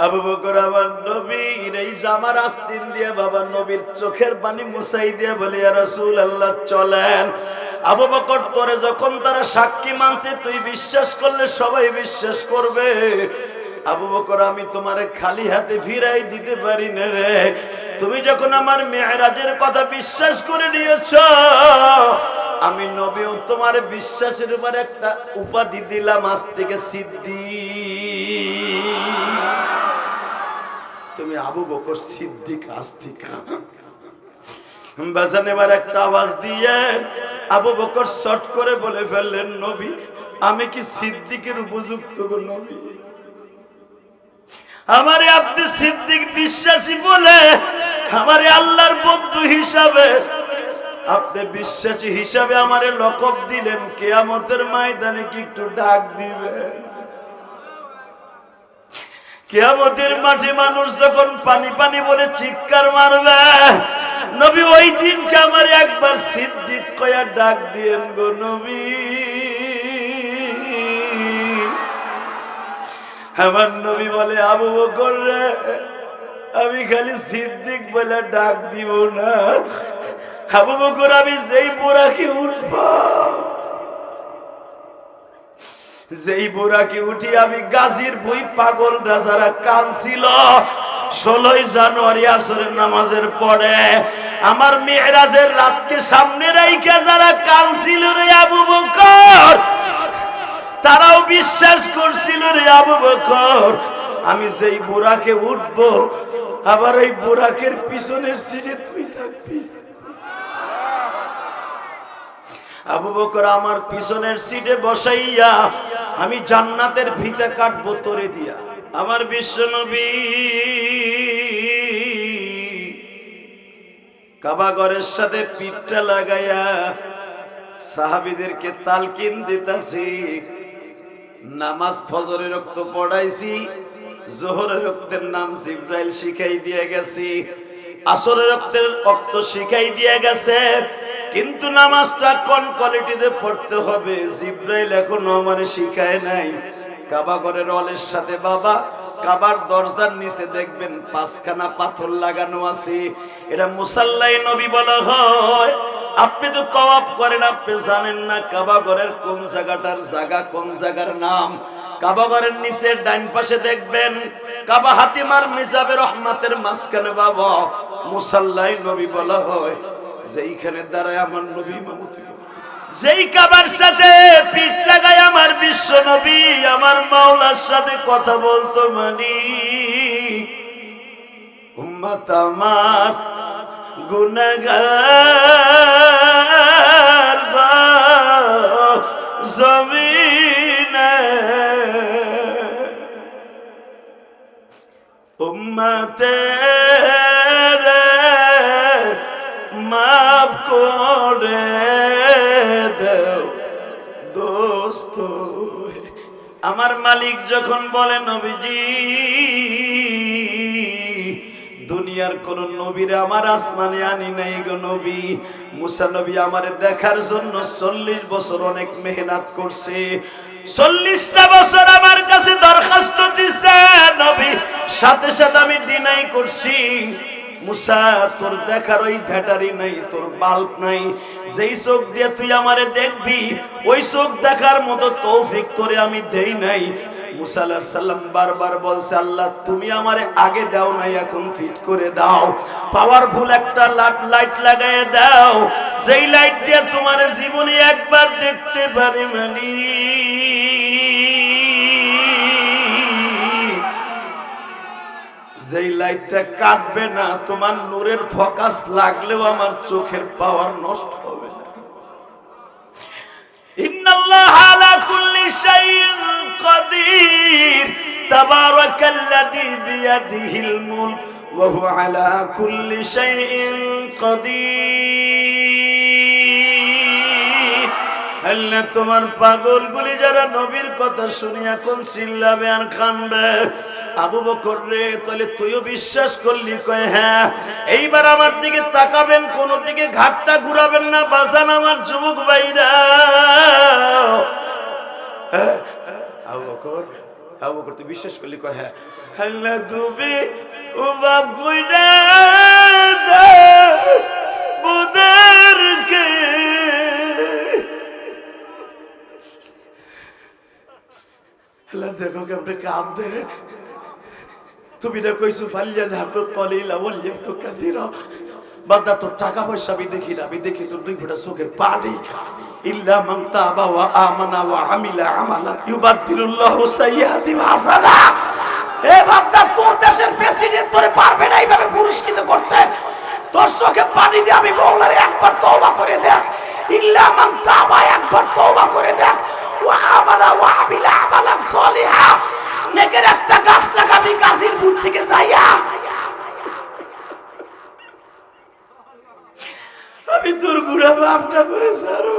আবু বকর আমার নবীর এই জামার আস্তিন দিয়ে বাবা নবীর চোখের পানি মুছাই দিয়ে বলে, ইয়া রাসূলুল্লাহ চলেন। আবু বকর তোরে যখন তারা সাক্ষী মানছে, তুই বিশ্বাস করলে সবাই বিশ্বাস করবে। আবু বকর আমি তোমারে খালি হাতে ফিরাই দিতে পারি না রে। তুমি যখন আমার মেরাজের কথা বিশ্বাস করে নিয়েছো, আমি নবীও তোমার বিশ্বাসের উপর একটা উপাধি দিলাম, আজ থেকে সিদ্দিক। তুমি আবু বকর সিদ্দিক আজ থেকে। বাজান এবার একটা আওয়াজ দিয়ে আবু বকর শর্ট করে বলে ফেললেন, নবী আমি কি সিদ্দিকের উপযুক্ত গো নবী? আমারে আপনি সিদ্দিক বিশ্বাসী বলে আমারে আল্লাহর বন্ধু হিসাবে, আপনি বিশ্বাসী হিসাবে আমারে লকব দিলেন, কিয়ামতের ময়দানে কি একটু ডাক দিবেন? কিয়ামতের মাঠে মানুষ যখন পানি পানি বলে চিৎকার মারবে, নবী ওই দিনকে আমার একবার সিদ্দিক কয়া ডাক দিয়েন গো নবী। আমার নবী বলে, আবু বকর রে, আমি খালি সিদ্দিক বলে ডাক দিব না। আবু বকর আমি যেই বোরাকে উঠব, যেই বোরাকে উঠি আমি গাজীর বই পাগলরা যারা কাঁদছিল 16 জানুয়ারি আসরের নামাজের পরে, আমার মেরাজের রাতকে সামনে রাইখা যারা কাঁদছিল রে আবু বকর, তারাও বিশ্বাস করছিল রে আবু বকর আমি যেই বোরাকে উঠব, আবার এই বোরাকের পিছনের সিটে তুই থাকবি। আবু বকর আমার পিছনের সিটে বসাইয়া আমি জান্নাতের ফিতে কাটবো তোরে দিয়া। আমার বিশ্বনবী কাবা ঘরের সাথে পিঠটা লাগাইয়া সাহাবীদেরকে তালকিন দিতাছি। নামাজ ফজরের রক্ত পড়াইছি, জোহরের রক্তের নাম জিব্রাইল শিখাই দিয়ে গেছি, আসরের রক্তের রক্ত শিখাই দিয়ে গেছে, কিন্তু নামাজটা কোন কোয়ালিটিতে পড়তে হবে জিব্রাইল এখনো আমারে শিখায় নাই। কাবা ঘরের ওয়ালের সাথে বাবা কাবার দরজার নিচে দেখবেন 5খানা পাথর লাগানো আছে, এটা মুসাল্লাই নবী বলা হয়। আপনি তো তওয়াফ করেন, আপনি জানেন না কাবা ঘরের কোন জায়গাটার জায়গা, কোন জায়গার নাম। কাবা ঘরের নিচে ডাইন পাশে দেখবেন কাবা হাতিমার মিজাবে রহমাতের মাঝখানে বাবা মুসাল্লাই নবী বলা হয়। যেইখানে দাঁড়ায় আমার নবী ইমামতি, যেই কাবার সাথে পিঠ লাগায় আমার বিশ্ব নবী আমার মাওলার সাথে কথা বলতো, মানি উম্মত আমার গুনাহগার জমিনে, উম্মতের মাফ করে দাও দোস্ত। আমার মালিক যখন বলে, নবীজি দুনিয়ার কোন নবীরে আমার আসমানে আনি নাই গো নবী। মুসা নবী আমারে দেখার জন্য 40 বছর অনেক মেহনত করছে, 40টা বছর আমার কাছে দরখাস্ত দিছে নবী, সাথে সাথে আমি ডিনাই করছি। মুসা তোর দেখার ওই ব্যাটারি নাই, তোর বাল্ব নাই, যেই চোখ দিয়ে তুই আমারে দেখবি ওই চোখ দেখার মতো তৌফিক তোরে আমি দেই নাই। মুসা আলাইহিস সালাম বারবার বলছে, আল্লাহ তুমি আমারে আগে দাও নাই, এখন ফিট করে দাও, পাওয়ারফুল একটা লাইট লাগায় দাও, যেই লাইট দিয়ে তোমার জীবনে একবার দেখতে পারি মানি। যেই লাইটটা কাটবে না, তোমার নূরের ফোকাস লাগলেও আমার চোখের পাওয়ার নষ্ট হবে না। ইন্নাল্লাহা আলা কুল্লি শাইইন কাদির, তাবারাকাল্লাযী বিয়াদিহিল মুলক ওয়া হুয়া আলা কুল্লি শাইইন কাদির। আল্লাহ তোমার পাগলগুলি যারা নবীর কথা শুনে এখন চিল্লাবে আর কাঁদবে, আবু বকর রে তাহলে তুইও বিশ্বাস করলি? কয় হ্যাঁ। এইবার আমার দিকে তাকাবেন, কোন দিকে ঘাটটা ঘুরাবেন না বাজান আমার যুবক ভাইরা। আবু বকর তুই বিশ্বাস করলি? কয় হ্যাঁ। আল্লাহ তুমি ও বাপ কইরা বুদেরকে আল্লাহ দেখো কেমন কাঁদে তুমি না কইছো ফালিয়া যাবো তলিলা বলিয়া তো কাঁদিরা বান্দা তোর টাকা পয়সা আমি দেখি না, আমি দেখি তোর 2 ফোঁটা চোখের পানি। ইল্লা মান তাবা ওয়া আমানা ওয়া আমিলা আমালান ইউবাদদিলুল্লাহু সাইয়্যাতিহিম হাসানা। এ বান্দা তোর দেশের প্রেসিডেন্ট তোরে পারবে না এইভাবে পুরস্কৃত করতে। তোর চোখে পানি দিয়ে আমি মওলারে একবার তওবা করে দেখ। ইল্লা মান তাবা একবার তওবা করে দেখ। ওয়া আমানা ওয়া আমিলা আমালান সলিহা। নেকের একটা গাছ লাগাবি গাজীরপুর থেকে যাইয়া। আমি তোর গুড়া বাপটা করে সারো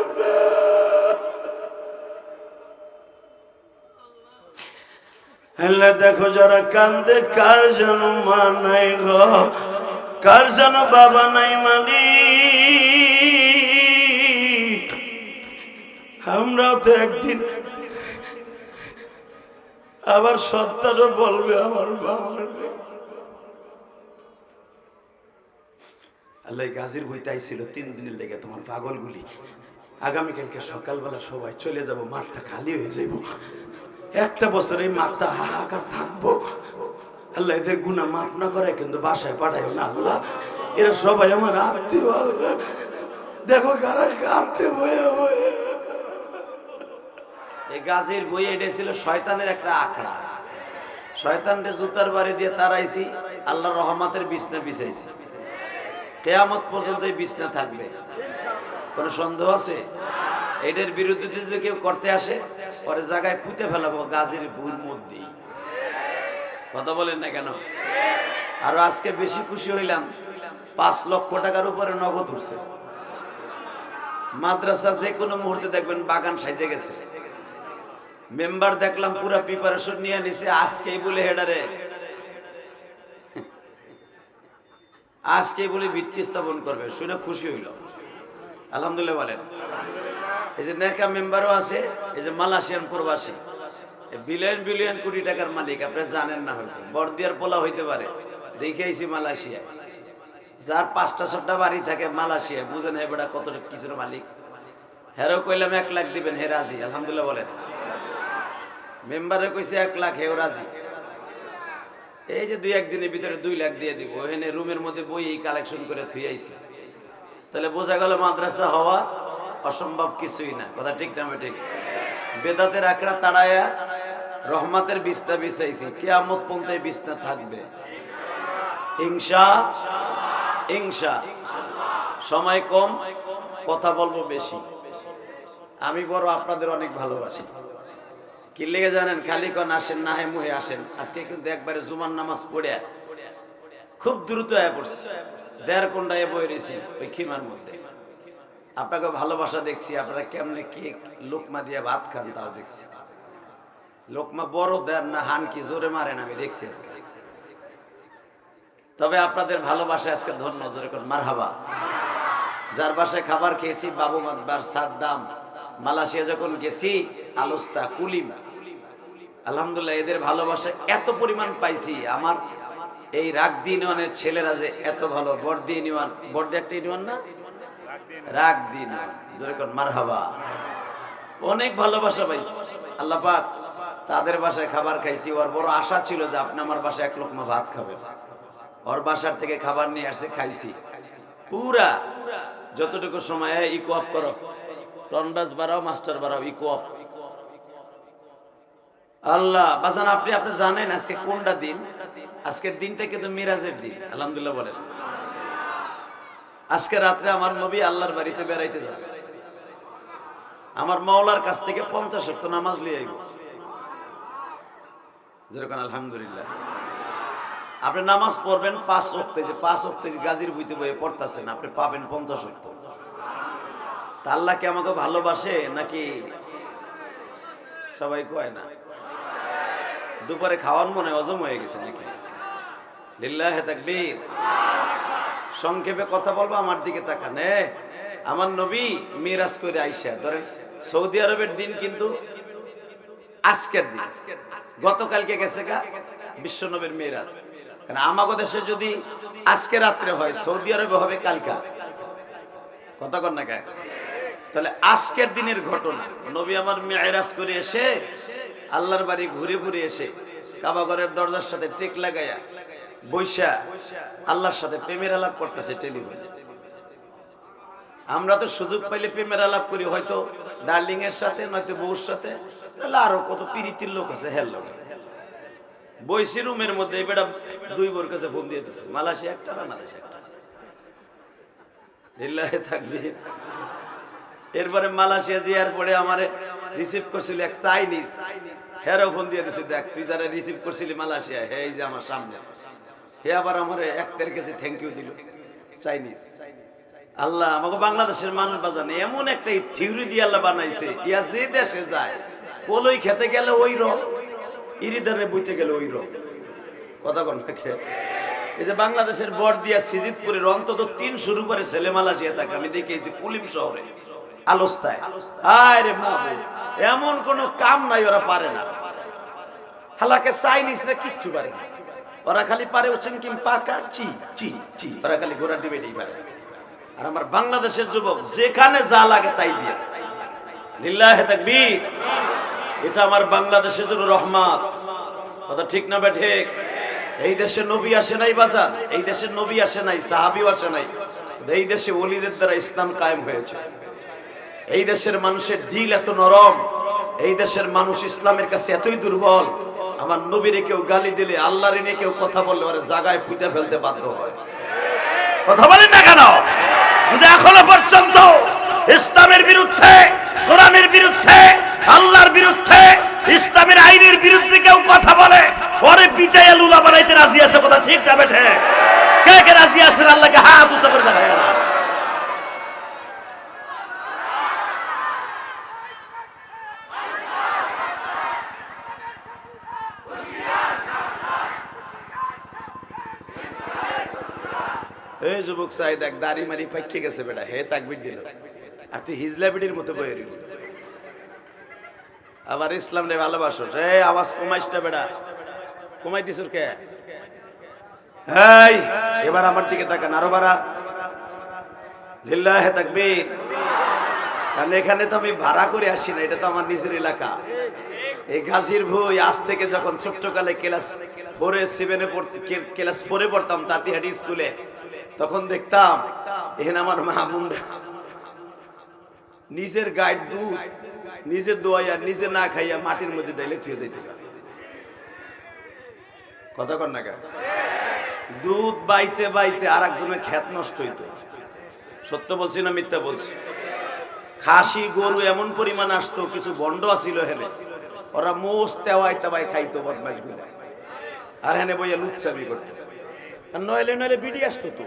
আল্লাহ দেখো যারা কান্দে কার যেন মা নাই গো, কার যেন বাবা নাই মালিক। আমরাও তো একদিন আবার সত্তারও বলবে আমার বাবার। আল্লাহ গাজীর বইতে আইছিল 3 দিনের লেগে তোমার পাগলগুলি। আগামীকালকে সকালবেলা সবাই চলে যাব, মাঠটা খালি হয়ে যাইব। 1টা বছর এই মাঠটা হাহাকার থাকবো। আল্লাহ এদের গুনাহ মাফ না করে কিন্তু বাসায় পাঠাইও না আল্লাহ। এরা সবাই আমার আত্মীয় আল্লাহ। দেখো কারা কাঁদতে বয়ে বয়ে। এই গাজীর বই এটা ছিল শয়তানের একটা আখড়া। শয়তানকে জুতার বাড়ি দিয়ে তাড়াইছি, আল্লাহর রহমতের বিছনা বিছাইছি। কিয়ামত পর্যন্ত এই বিছনা থাকবে, কোন সন্দেহ আছে? এটার বিরুদ্ধে যদি কেউ করতে আসে পরে জায়গায় পুঁতে ফেলাবো গাজীর বইয়ের মধ্যে। কথা বলেন না কেন? আর আজকে বেশি খুশি হইলাম, 5 লক্ষ টাকার উপরে নগদ উঠছে। মাদ্রাসা যে কোনো মুহূর্তে দেখবেন বাগান সাজে গেছে। মেম্বার দেখলাম পুরা প্রিপারেশন নিয়ে নিছে, আজকেই বলে হেডারে আজকেই বলে ভিত্তি স্থাপন করবে। শুনে খুশি হইল, আলহামদুলিল্লাহ বলেন। এই যে নেকা মেম্বারও আছে, এই যে মালয়েশিয়ান প্রবাসী, বিলিয়ন বিলিয়ন কোটি টাকার মালিক। আপনারা জানেন না হয়তো, বর্দিয়ার পোলা হইতে পারে। দেখে আইছি মালয়েশিয়া, যার 5টা 6টা বাড়ি থাকে মালয়েশিয়া। বুঝেন হে বেটা কত কিছুর মালিক। হেরো কইলাম 1 লাখ দিবেন, হে রাজি, আলহামদুলিল্লাহ বলেন। মেম্বারে কইছে 1 লাখ, হেও রাজি। এই যে 2-1 দিনের ভিতরে 2 লাখ দিয়ে দিব। এখানে রুমের মধ্যে বই কালেকশন করে থুই আইছি। তাহলে বোঝা গেল মাদ্রাসা হওয়া অসম্ভব কিছুই না। কথা ঠিক না ঠিক? বেদাতের আখড়া তাড়ায়া রহমতের বিছনা বিছাইছি, কিয়ামত পর্যন্ত এই বিছনা থাকবে ইনশা। সময় কম, কথা বলবো বেশি। আমি বড় আপনাদের অনেক ভালোবাসি। কি লেগে জানেন? খালি কোন আসেন না হে মুহে আসেন। আজকে কিন্তু একবারে জুমার নামাজ পড়ে খুব দ্রুত আয়া পড়ছি। 1.5 ঘন্টায় বয়ে রয়েছি ওই খিমার মধ্যে। আপনাকে ভালোবাসা দেখছি, আপনারা কেমনে কি লোকমা দিয়ে ভাত খান তাও দেখছি। লোকমা বড় দেন না হান কি জোরে মারেন আমি দেখছি আজকে। তবে আপনাদের ভালোবাসা আজকে ধন্য, জোরে কোন মারহাবা। যার বাসায় খাবার খেয়েছি, বাবু মাদবার, সাদ্দাম, মালয়েশিয়া যখন গেছি, আলোস্তা, কুলিম, আলহামদুলিল্লাহ এদের ভালোবাসা এত পরিমাণ পাইছি। আমার এই রাগদি ইউনিয়নের ছেলেরা যে এত ভালো, বর্দি ইউনিয়ন, বর্দি একটা ইউনিয়ন না, রাগদি ইউনিয়ন, জোরে কোন মারহাবা। অনেক ভালোবাসা পাইছি আল্লাহ পাক। তাদের বাসায় খাবার খাইছি। ওর বড় আশা ছিল যে আপনি আমার বাসায় 1 লোকমা ভাত খাবেন। ওর বাসার থেকে খাবার নিয়ে আসছে, খাইছি। পুরা যতটুকু সময় ইকো আপ করো, টন্ডাস বাড়াও, মাস্টার বাড়াও, ইকো আপ। আল্লাহ বাজান, আপনি জানেন আজকে কোনটা দিন? আজকের দিনটা কিন্তু মিরাজের দিন, আলহামদুলিল্লাহ বলেন। আজকে রাত্রে আমার নবী আল্লাহর বাড়িতে বেড়াইতে যাবে। আমার মাওলার কাছ থেকে 50 ওয়াক্ত নামাজ লিয়ে আইব। যেরকম আলহামদুলিল্লাহ আপনি নামাজ পড়বেন 5 ওয়াক্ত, যে 5 ওয়াক্ত গাজীর বইতে বইয়ে পড়তেছেন, আপনি পাবেন 50 ওয়াক্ত। তা আল্লাহ কি আমাকে ভালোবাসে নাকি? সবাই কয় না। দুপুরে খাওয়ান মনে হজম হয়ে গেছে নাকি? লিল্লাহে তাকবীর। সংক্ষেপে কথা বলবো, আমার দিকে তাকান। আমার নবী মিরাজ করে আইসা, ধরেন সৌদি আরবের দিন কিন্তু আজকের দিন, গতকালকে গেছে গা বিশ্ব নবীর মেরাজ। কারণ আমাগো দেশে যদি আজকে রাত্রে হয়, সৌদি আরবে হবে কালকা। কথা কন না কেন? তাহলে আজকের দিনের ঘটনা, নবী আমার মেরাজ করে এসে আল্লাহর বাড়ি ঘুরে ঘুরে এসে কাবা ঘরের দরজার সাথে টেক লাগাইয়া বৈশা আল্লাহর সাথে প্রেমের আলাপ করতেছে টেলিফোনে। আমরা তো সুযোগ পাইলে প্রেমের আলাপ করি, হয়তো ডার্লিং এর সাথে, নয়তো বউর সাথে, আরো কত প্রীতির লোক আছে। হেল লোক বৈশি রুমের মধ্যে বেটা দুই বোর কাছে ফোন দিয়ে দিচ্ছে, মালয়েশিয়া একটা, বাংলাদেশ একটা। থাকবি। এরপরে মালয়েশিয়া যাওয়ার পরে আমারে রিসিভ করছিল এক চাইনিজ, হেরো ফোন দিয়ে দিছে, দেখ তুই যারা রিসিভ করছিলি মালয়েশিয়া, হে এই যে আমার সামনে, হে আবার আমারে 1 কেজি থ্যাংক ইউ দিল, চাইনিজ। আল্লাহ আমাকে বাংলাদেশের মানুষ বাজানে এমন একটা থিওরি দিয়ে আল্লাহ বানাইছে, ইয়া যে দেশে যায় কলই খেতে গেলে ওই রং, ইরিদারে বইতে গেলে ওই রং। কথা কন না? এই যে বাংলাদেশের বর দিয়া সিজিদপুরের অন্তত 300 উপরে ছেলে মালয়েশিয়া থাকে, আমি দেখেছি কুলিম শহরে আলোস্তায়। আরে মাহবুব, এমন কোন কাম নাই ওরা পারে না। হালাকে চাইনিজরা কিচ্ছু পারে না, ওরা খালি পারে হচ্ছেন কি পাকা চি চি চি, ওরা খালি ঘোড়া ডিবেই পারে। আর আমার বাংলাদেশের যুবক যেখানে যা লাগে তাই দিয়ে, লিল্লাহে তাকবীর। এটা আমার বাংলাদেশের জন্য রহমত। কথা ঠিক না বে ঠিক? এই দেশে নবী আসে নাই বাজান, এই দেশে নবী আসে নাই, সাহাবীও আসে নাই, এই দেশে ওলিদের দ্বারা ইসলাম কায়েম হয়েছে। এই দেশের মানুষের দিল এত নরম, এই দেশের মানুষ ইসলামের কাছে এতই দুর্বল, আমার নবীরে কেউ গালি দিলে, আল্লাহর নিয়ে কেউ কথা বললে ওরা জায়গায় পুঁতে ফেলতে বাধ্য হয়। কথা বলেন না কেন? যদি এখনো পর্যন্ত ইসলামের বিরুদ্ধে, কোরআনের বিরুদ্ধে, আল্লাহর বিরুদ্ধে, ইসলামের আইনের বিরুদ্ধে কেউ কথা বলে, ওরে পিটাইয়া লুলা বানাইতে রাজি আছে। কথা ঠিক যাবে? কে কে রাজি আছেন? আল্লাহকে হাত উঁচু করে দেখায় না। এই যুবক চাই দেখ, দাড়ি মারি পাইকে গেছে বেটা, হে তাকবীর দিল, আর তুই হিজলা বিড়ির মতো বয়ে রইলি। আবার ইসলাম রে ভালোবাসো, এই আওয়াজ কমাইসটা বেটা, কমাই দিছুর কে? এই এবার আমার দিকে তাকান, আরো বাড়া। লিল্লাহে তাকবীর। কারণ এখানে তো আমি ভাড়া করে আসি না, এটা তো আমার নিজের এলাকা। এই গাজীর ভুঁই আজ থেকে যখন ছোট্টকালে ক্লাস 4 পড়তাম তাঁতিহাটি স্কুলে, তখন দেখতাম এখানে আমার মামুনরা নিজের গাইড দুধ নিজে দোয়াইয়া নিজে না খাইয়া মাটির মধ্যে ডাইলে থুয়ে যাইতে। কথা কন না? দুধ বাইতে বাইতে আর একজনের ক্ষেত নষ্ট হইতো। সত্য বলছি না মিথ্যা বলছি? খাসি গরু এমন পরিমাণ আসতো, কিছু বন্ড আসিল হেনে, ওরা মোষ তেওয়াই তেওয়াই খাইতো বদমাইশ গুলো, আর হেনে বইয়া লুচ্চামি করতে। নইলে নইলে বিড়ি আসতো তো।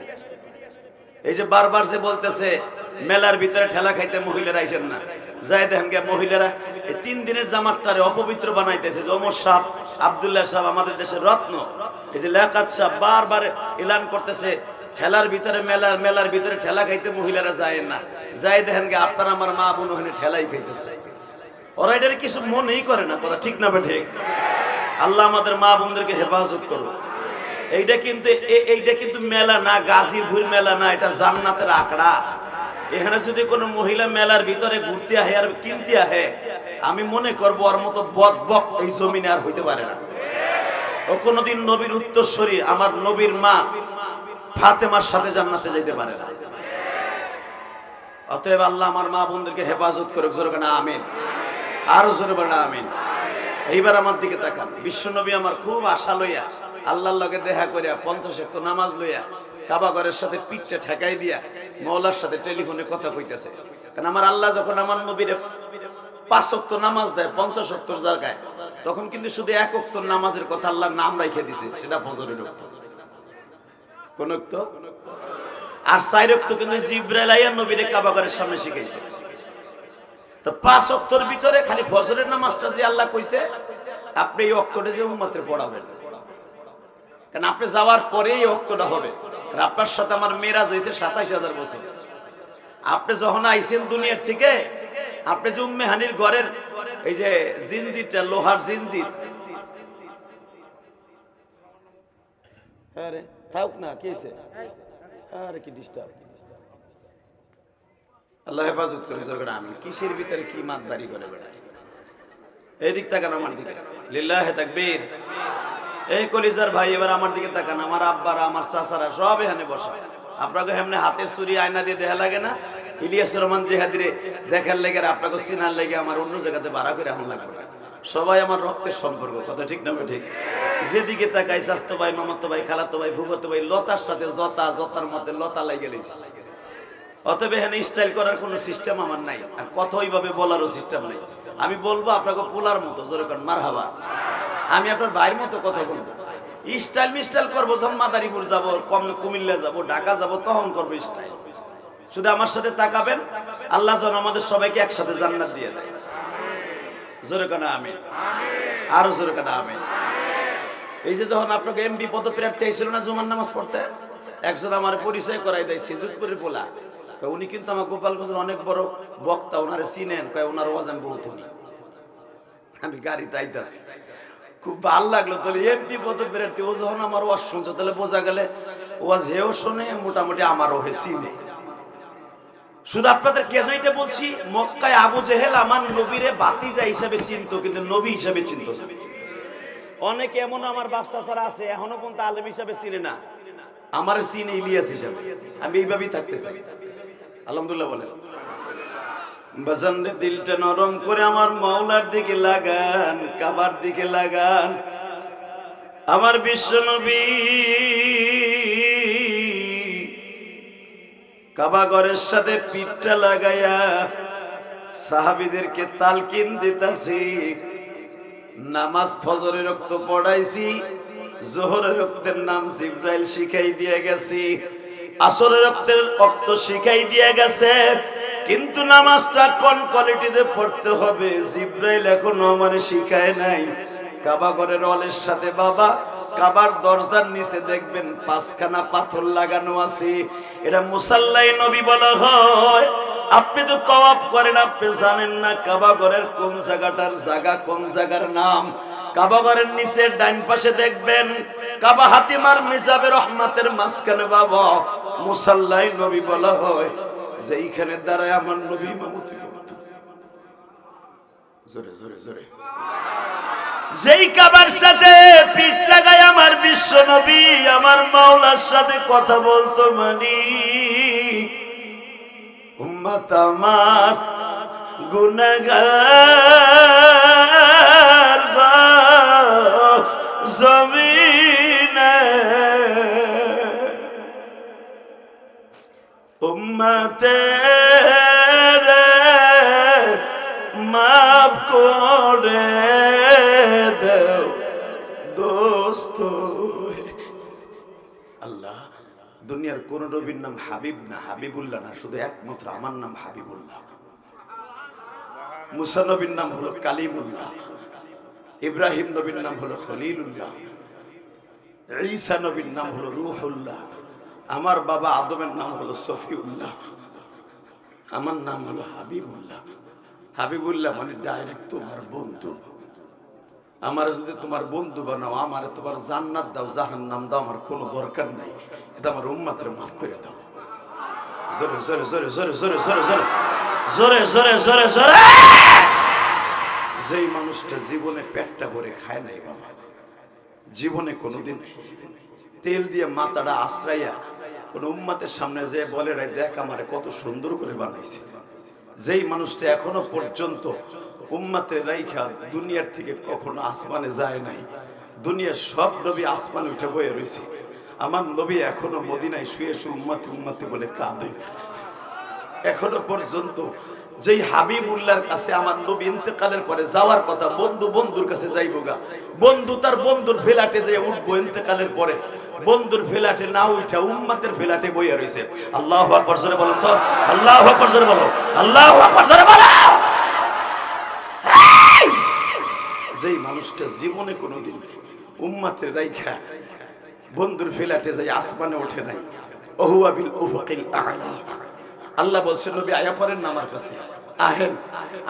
এই যে বারবার যে বলতেছে মেলার ভিতরে ঠেলা খাইতে মহিলারা আইসেন না, যাই দেখেন গে মহিলারা এই 3 দিনের জামাতটারে অপবিত্র বানাইতেছে। ওমর সাহ, আব্দুল্লাহ সাহ, আমাদের দেশের রত্ন, এই যে লিয়াকত সাহ বারবার এলান করতেছে ঠেলার ভিতরে মেলার ভিতরে ঠেলা খাইতে মহিলারা যায় না। যাই দেখেন গে আপনার আমার মা বোন ওখানে ঠেলাই খাইতেছে, ওরা এটার কিছু মনেই করে না। কথা ঠিক না ঠিক? আল্লাহ আমাদের মা বোনদেরকে হেফাজত করো। এইটা কিন্তু মেলা না, গাজীপুর মেলা না, এটা জান্নাতের আখড়া। এখানে যদি কোনো মহিলা মেলার ভিতরে ঘুরতে আহে আর কিনতে আহে, আমি মনে করবো ওর মতো বদবক এই জমিনে আর হইতে পারে না। ও কোনোদিন নবীর উত্তরসূরি আমার নবীর মা ফাতেমার সাথে জান্নাতে যেতে পারে না। অতএব আল্লাহ আমার মা বোনদেরকে হেফাজত করুক। জোরে না আমিন, আরো জোরে বলেন আমিন। এইবার আমার দিকে তাকান, বিশ্ব নবী আমার খুব আশা লইয়া আল্লাহর লগে দেখা করিয়া 50 ওয়াক্ত নামাজ লইয়া কাবা ঘরের সাথে পিঠটা ঠেকাই দিয়া মওলার সাথে টেলিফোনে কথা কইতেছে। কারণ আমার আল্লাহ যখন আমার নবীরে 5 ওয়াক্ত নামাজ দেয় 50 ওয়াক্তর জায়গায়, তখন কিন্তু শুধু 1 ওয়াক্ত নামাজের কথা আল্লাহর নাম রাইখে দিছে, সেটা ফজরের ওয়াক্ত। কোন ওয়াক্ত? আর 4 ওয়াক্ত কিন্তু জিবরাইল আইয়া নবীরে কাবা ঘরের সামনে শিখাইছে। তো 5 ওয়াক্তর ভিতরে খালি ফজরের নামাজটা যে আল্লাহ কইছে আপনি এই ওয়াক্তটা যে উম্মতের পড়াবেন, কারণ আপনি যাওয়ার পরেই এই ওয়াক্তটা হবে। আর আপনার সাথে আমার মেরাজ হয়েছে 27,000 বছর। আপনি যখন আইছেন দুনিয়ার থেকে, আপনি যে উম্মে হানির ঘরের এই যে জিনজিরটা লোহার জিনজির, আরে থাক না কি হয়েছে, আরে কি ডিস্টার্ব, আল্লাহ হেফাজত করে। দরকার আমি কিসের ভিতরে কি মাতবাড়ি করে বেড়াই, এই দিক তাকান আমার দিকে, লিল্লাহে তাকবীর। এই কলিজার ভাই এবার আমার দিকে তাকান, আমার আব্বারা আমার চাচারা সব এখানে বসা। আপনাকে এমনি হাতের চুরি আয়না দিয়ে দেখা লাগে না, ইলিয়াস রহমান জেহাদিরে দেখার লেগে আপনাকে চিনার লেগে আমার অন্য জায়গাতে ভাড়া করে এখন লাগবে না। সবাই আমার রক্তের সম্পর্ক, কথা ঠিক না ঠিক? যেদিকে তাকাই স্বাস্থ্য ভাই, মামাতো ভাই, খালাতো ভাই, ফুফাতো ভাই, লতার সাথে জতা, জতার মধ্যে লতা লাগে লেগেছে। অতএব এখানে স্টাইল করার কোনো সিস্টেম আমার নাই, আর কথা ওইভাবে বলারও সিস্টেম নাই। আমি বলবো আপনাকে পোলার মতো, জোরে করেন মারহাবা। আমি আপনার ভাইয়ের মতো কথা বলবো, স্টাইল মিস্টাইল করবো যখন মাদারীপুর যাবো, কুমিল্লা যাবো, ঢাকা যাবো, তখন করবো স্টাইল। শুধু আমার সাথে তাকাবেন, আল্লাহ যেন আমাদের সবাইকে একসাথে জান্নাত দিয়ে দেয়। জোরে কেন আমিন, আরো জোরে কেন আমিন। এই যে যখন আপনাকে এমপি পদপ্রার্থী ছিল না জুমার নামাজ পড়তে, একজন আমার পরিচয় করাই দেয়, সিজুদপুরের পোলা। উনি কিন্তু আমার গোপালগঞ্জের অনেক বড় বক্তা, ওনারে চিনেন, ওনার ওয়াজ আমি বহুত শুনি। আমি গাড়িতে আইতাছি, খুব ভাল লাগলো। তাহলে এমপি পদপ্রার্থী ও যখন আমার ওয়াজ শুনছে, তাহলে বোঝা গেলে ওয়াজ হেও শোনে, মোটামুটি আমারও হে চিনে। শুধু আপনাদের কে এটা বলছি, মক্কায় আবু জেহেল আমার নবীরে বাতিজা হিসাবে চিনতো, কিন্তু নবী হিসাবে চিনতো না। অনেকে এমন আমার বাপসা ছাড়া আছে এখনো পর্যন্ত আলেম হিসাবে চিনে না, আমার চিনে ইলিয়াস হিসাবে। আমি এইভাবেই থাকতে চাই, আলহামদুলিল্লাহ বলেন। বাজানরে দিলটা নরম করে আমার মাওলার দিকে লাগান, কাবার দিকে লাগান। আমার বিশ্ব নবী কাবা ঘরের সাথে পিঠটা লাগাইয়া সাহাবীদেরকে তালকিন দিতাছি। নামাজ ফজরের রক্ত পড়াইছি, জোহরের রক্তের নাম জিব্রাইল শিখাই দিয়ে গেছি, আসরের রক্তের রক্ত শিখাই দিয়ে গেছে। কিন্তু নামাজটা কোন কোয়ালিটিতে পড়তে হবে জিব্রাইল এখনো আমারে শিখায় নাই। কাবা ঘরের ওয়ালের সাথে বাবা, কাবার দরজার নিচে দেখবেন 5খানা পাথর লাগানো আছে, এটা মুসাল্লাই নবী বলা হয়। আপনি তো তওয়াফ করেন, আপনি জানেন না কাবা ঘরের কোন জায়গাটার জায়গা, কোন জায়গার নাম। কাবা ঘরের নিচে ডাইন পাশে দেখবেন কাবা হাতিমার মিজাবে রহমাতের মাঝখানে বাবা মুসাল্লাই নবী বলা হয়, যেইখানে দাঁড়ায় আমার নবী ইমামতি করতেন। জোরে জোরে জোরে। যেই কাবার সাথে পিঠ লাগায় আমার বিশ্ব নবী আমার মাওলার সাথে কথা বলতো, মানি উম্মত আমার গুনাহগার জমিনে, উম্মতের মাফ করে দাও দোস্ত। আল্লাহ দুনিয়ার কোন নবীর নাম হাবিব না, হাবিবুল্লাহ না, শুধু একমাত্র আমার নাম হাবিবুল্লাহ। মুসা নবীর নাম হলো কালিমুল্লাহ, ইব্রাহিম নবীর নাম হলো খলিলুল্লাহ, ঈসা নবীর নাম হলো রূহুল্লাহ, আমার বাবা আদমের নাম হলো সফিউল্লাহ, আমার নাম হলো হাবিবুল্লাহ। হাবিবুল্লাহ মানে ডাইরেক্ট তোমার বন্ধু। আমার যদি তোমার বন্ধু বানাও, আমার তোমার জান্নাত দাও, জাহান্নাম দাও, আমার কোনো দরকার নাই। এটা আমার উম্মতের মাফ করে দাও। জোরে জোরে জোরে জোরে জোরে জোরে জোরে জোরে জোরে জোরে জোরে। যেই মানুষটা জীবনে পেটটা ভরে খায় নাই বাবা, জীবনে কোনোদিন তেল দিয়ে মাথাটা আশ্রাইয়া কোন উম্মতের সামনে যে বলে রে দেখ আমারে কত সুন্দর করে বানাইছে, যেই মানুষটা এখনো পর্যন্ত উম্মতের রাইখা দুনিয়ার থেকে কখনো আসমানে যায় নাই, দুনিয়ার সব নবী আসমানে উঠে বয়ে রয়েছে, আমার নবী এখনো মদিনায় শুয়ে শুয়ে উম্মতি উম্মতি বলে কাঁদে। এখনো পর্যন্ত যেই হাবিবুল্লাহর কাছে আমার নবী ইন্তেকালের পরে যাওয়ার কথা, বন্ধু বন্ধুর কাছে যাইব গা, বন্ধু তার বন্ধুর ফ্ল্যাটে যেয়ে উঠবো ইন্তেকালের পরে, বন্ধুর ফ্ল্যাটে না উঠা উম্মতের ফ্ল্যাটে বইয়া রয়েছে। আল্লাহু আকবার জোরে বলো তো, আল্লাহু আকবার জোরে বলো, আল্লাহু আকবার জোরে বলো। যেই মানুষটা জীবনে কোনোদিন উম্মতের রাইখা বন্ধুর ফ্ল্যাটে যাই আসমানে ওঠে নাই, ওহুয়া বিল উফুকিল আ'লা। আল্লাহ বলছেন নবী আয়া পড়েন না আমার কাছে, আহেন,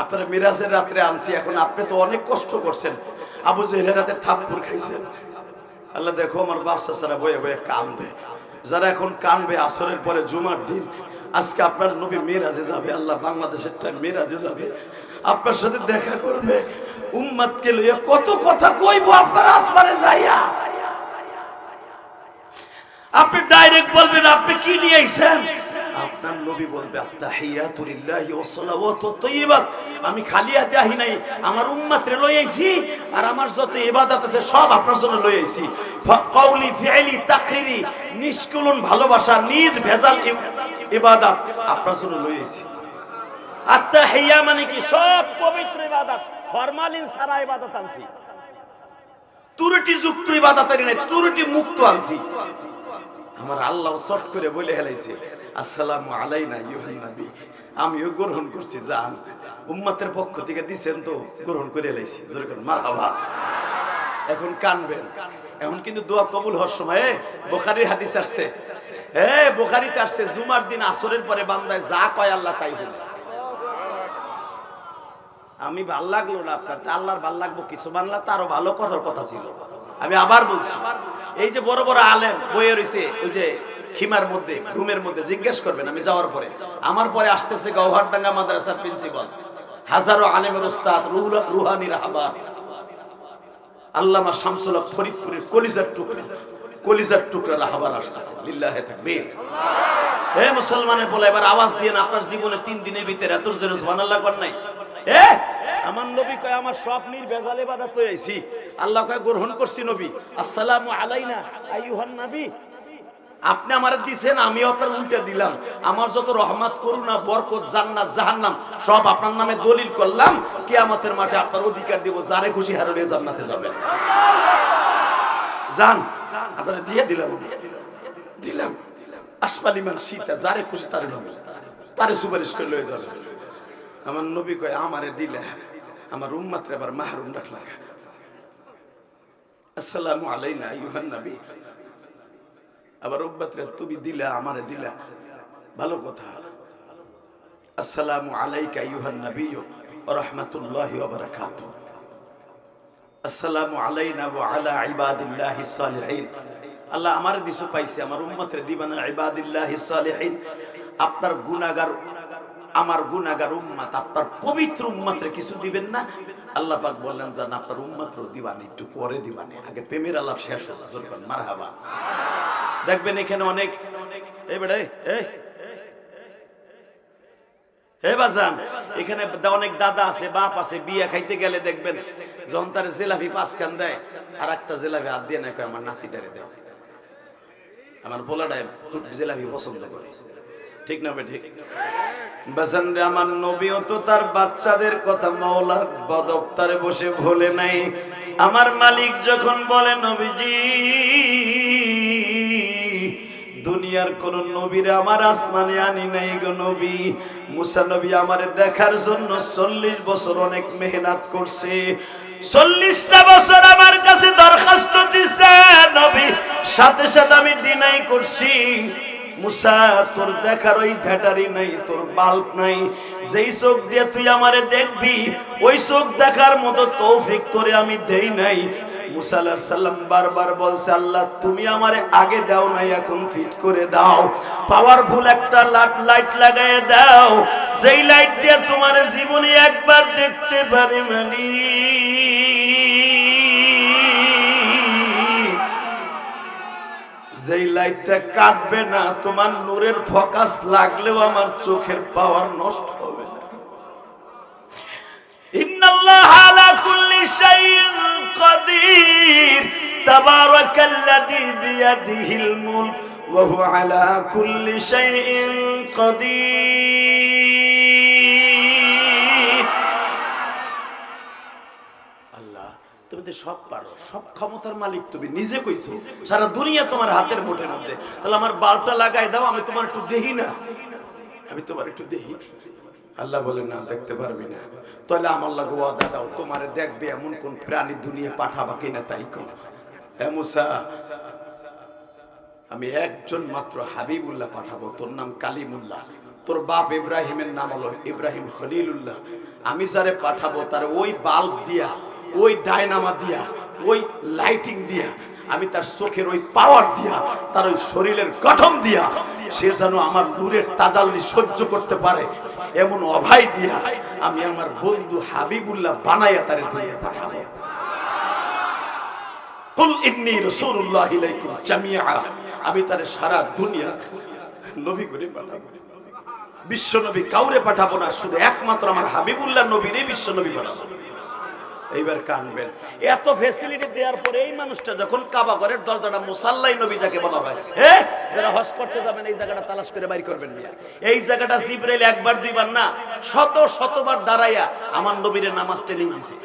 আপনারা মিরাজের রাত্রে আনছি, এখন আপনি তো অনেক কষ্ট করছেন, আবু জেহেলের রাতে থাপ্পড় খাইছেন। আল্লাহ দেখো আমার বাচ্চা ছাড়া বয়ে বয়ে কানবে, যারা এখন কানবে আসরের পরে জুমার দিন, আজকে আপনার নবী মিরাজে যাবে, আল্লাহ বাংলাদেশের টাইম মিরাজে যাবে, আপনার সাথে দেখা করবে, উম্মতকে লইয়া কত কথা কইবো আপনার আসমানে যাইয়া। আপনি ডাইরেক্ট বলবেন আপনি কি নিয়ে আইছেন, আপনার নবী বলবে আত্তাহিয়াতু লিল্লাহি ওয়াস সালাওয়াতুত তাইয়্যিবাত, আমি খালি হাতে আহি নাই, আমার উম্মতরে লই আইছি, আর আমার যত ইবাদত আছে সব আপনার জন্য লই আইছি। কওলি ফি'লি তাকরিরি, নিষ্কলুন ভালোবাসা, নিজ ভেজাল ইবাদত আপনার জন্য লই আইছি। আত্তাহিয়া মানে কি? সব পবিত্র ইবাদত, ফরমালিন ছাড়া ইবাদত আনছি, ত্রুটি যুক্ত ইবাদত আনি নাই, ত্রুটি মুক্ত আনছি। আমার আল্লাহ শর্ট করে বলে হেলাইছে আসসালামু আলাইনা আইয়ুহান নবী, আমিও গ্রহণ করছি, জান উম্মতের পক্ষ থেকে দিবেন তো গ্রহণ করে হেলাইছি, জোরে করে মারহাবা। এখন কানবেন, এখন কিন্তু দোয়া কবুল হওয়ার সময় বুখারীর হাদিস আসছে, বুখারীতে আসছে জুমার দিন আসরের পরে বান্দায় যা কয় আল্লাহ তাই হবে। আমি ভাল লাগলো না আপনার, আল্লাহর ভাল লাগবো কিছু, বাংলা তারও ভালো কথার কথা ছিল। আমি আবার বলছি, এই যে বড় বড় আলেম বইয়ে রয়েছে ওই যে খিমার মধ্যে, রুমের মধ্যে, জিজ্ঞেস করবেন আমি যাওয়ার পরে, আমার পরে আসতেছে গৌহারডাঙ্গা মাদ্রাসার প্রিন্সিপাল, হাজারো আলেমের ওস্তাদ, রুহানি রাহবার আল্লামা শামসুল হক ফরিদপুরের কলিজার টুকরা রাহবার আসতেছে। লিল্লাহি তাকবীর। হে মুসলমানের বলে এবার আওয়াজ দিয়ে না, আপনার জীবনে 3 দিনের ভিতরে এত জোরে সুবহানাল্লাহ কর নাই। আমার নবী কয় আমার সব নির্ভেজাল ইবাদত হয়ে আইছি, আল্লাহ কয় গ্রহণ করছি নবী, আসসালামু আলাইনা আইয়ুহান নবী, আপনি আমারে দিবেন, আমিও আপনার উল্টে দিলাম, আমার যত রহমত, করুণা, বরকত, জান্নাত, জাহান্নাম সব আপনার নামে দলিল করলাম, কিয়ামতের মাঠে আপনার অধিকার দেব, যারে খুশি হারিয়ে জান্নাতে যাবেন। জান আপনারা দিয়ে দিলাম আসফালিমান সীতা, যারে খুশি তারে নবী, তারে সুপারিশ করে লয়ে যাবে। আমার নবী কয় আমারে দিলে আমার উম্মতরে আবার মাহরুম রাখলা। আসসালামু আলাইনা আইয়ুহান নবী, আবার উম্মতরে তুমি দিলা, আমারে দিলা, ভালো কথা। আসসালামু আলাইকা আইয়ুহান নবী ওয়া রাহমাতুল্লাহি ওয়া বারাকাতুহু, আসসালামু আলাইনা ওয়া আলা ইবাদিল্লাহিস সালিহিন। আল্লাহ আমারে দিছো পাইছে, আমার উম্মতরে দিবা না ইবাদিল্লাহিস সালিহিন। আপনার গুনাহগার, আমার গুনাহগার উম্মত, আপনার পবিত্র উম্মতরে কিছু দিবেন না? আল্লাহ পাক বললেন জান আপনার উম্মতরে দিবানি, একটু পরে দিবানি, আগে প্রেমের আলাপ শেষ হোক, জোরে কোন মারহাবা। দেখবেন এখানে অনেক এই বেড়ে বাজান, এখানে অনেক দাদা আছে, বাপ আছে, বিয়া খাইতে গেলে দেখবেন যখন তার জিলাপি 5 খান দেয়, আর একটা জিলাপি হাত দিয়ে নেয়, আমার নাতিটারে দেয়। আমার পোলাটাই খুব জিলাপি পছন্দ করে, ঠিক না বে? ঠিক বাজান রে, আমার নবীও তো তার বাচ্চাদের কথা মাওলার বদপ্তরে বসে ভুলে নাই। আমার মালিক যখন বলে নবীজি দুনিয়ার কোন নবীরে আমার আসমানে আনি নাই গো নবী, মুসা নবী আমারে দেখার জন্য 40 বছর অনেক মেহনত করছে, 40টা বছর আমার কাছে দরখাস্ত দিছে নবী, সাথে সাথে আমি ডিনাই করছি। মুসা তোর দেখার ওই ব্যাটারি নাই, তোর বাল্ব নাই, যেই চোখ দিয়ে তুই আমারে দেখবি ওই চোখ দেখার মতো তৌফিক তোরে আমি দেই নাই। মুসা আলাইহিস সালাম বারবার বলছে আল্লাহ তুমি আমারে আগে দাও নাই, এখন ফিট করে দাও, পাওয়ারফুল একটা লাইট লাগায় দাও, যেই লাইট দিয়ে তোমার জীবনে একবার দেখতে পারি মানি, যেই লাইটটা কাটবে না, তোমার নূরের ফোকাস লাগলেও আমার চোখের পাওয়ার নষ্ট হবে না। ইন্নাল্লাহা আলা কুল্লি শাইইন কাদির, তাবারাকাল্লাযী বিয়াদিহিল মুলক ওয়া হুয়া আলা কুল্লি শাইইন কাদির। আল্লাহ তুমি তো সব পারো, সব ক্ষমতার মালিক তুমি, নিজে কইছো সারা দুনিয়া তোমার হাতের মুঠের মধ্যে, তাহলে আমার বাল্বটা লাগাই দাও, আমি তোমার একটু দেখি না, আমি তোমার একটু দেখি। আল্লাহ বলে না, দেখতে পারবি না, তাহলে আমার লাগে ওয়াদা দাও, তোমারে দেখবে এমন কোন প্রাণী দুনিয়া পাঠাবা কিনা তাই কও। হে মুসা আমি একজন মাত্র হাবিবুল্লাহ পাঠাবো, তোর নাম কালিমুল্লাহ, তোর বাপ ইব্রাহিমের নাম হলো ইব্রাহিম খলিলুল্লাহ, আমি যারে পাঠাবো তার ওই বাল্ব দিয়া, ওই ডায়নামা দিয়া, ওই লাইটিং দিয়া, আমি তার চোখের ওই পাওয়ার দিয়া, তার ওই শরীরের গঠন দিয়া সে যেন আমার নূরের তাজাল্লি সহ্য করতে পারে, এমন অভয় দিয়া আমি আমার বন্ধু হাবিবুল্লাহ বানাইয়া তারে দুনিয়া পাঠাবো। কুল ইন্নী রাসূলুল্লাহ ইলাইকুম জামিআ, আমি তারে সারা দুনিয়া নবী করে পাঠাবো। বিশ্ব নবী কাউরে পাঠাবো না, শুধু একমাত্র আমার হাবিবুল্লাহ নবীরে বিশ্ব নবী পাঠাবো। এইবার কানবেন, এত ফ্যাসিলিটি দেওয়ার পরে এই মানুষটা যখন কাবা ঘরের দরজাটা মুসাল্লাই নবী যাকে বলা হয়, যারা হজ করতে যাবেন এই জায়গাটা তালাশ করে বাইর করবেন মিয়া। এই জায়গাটা জিবরাইল একবার দুইবার না, শত শতবার দাঁড়াইয়া আমার নবীর নামাজ ট্রেনিং দিছে।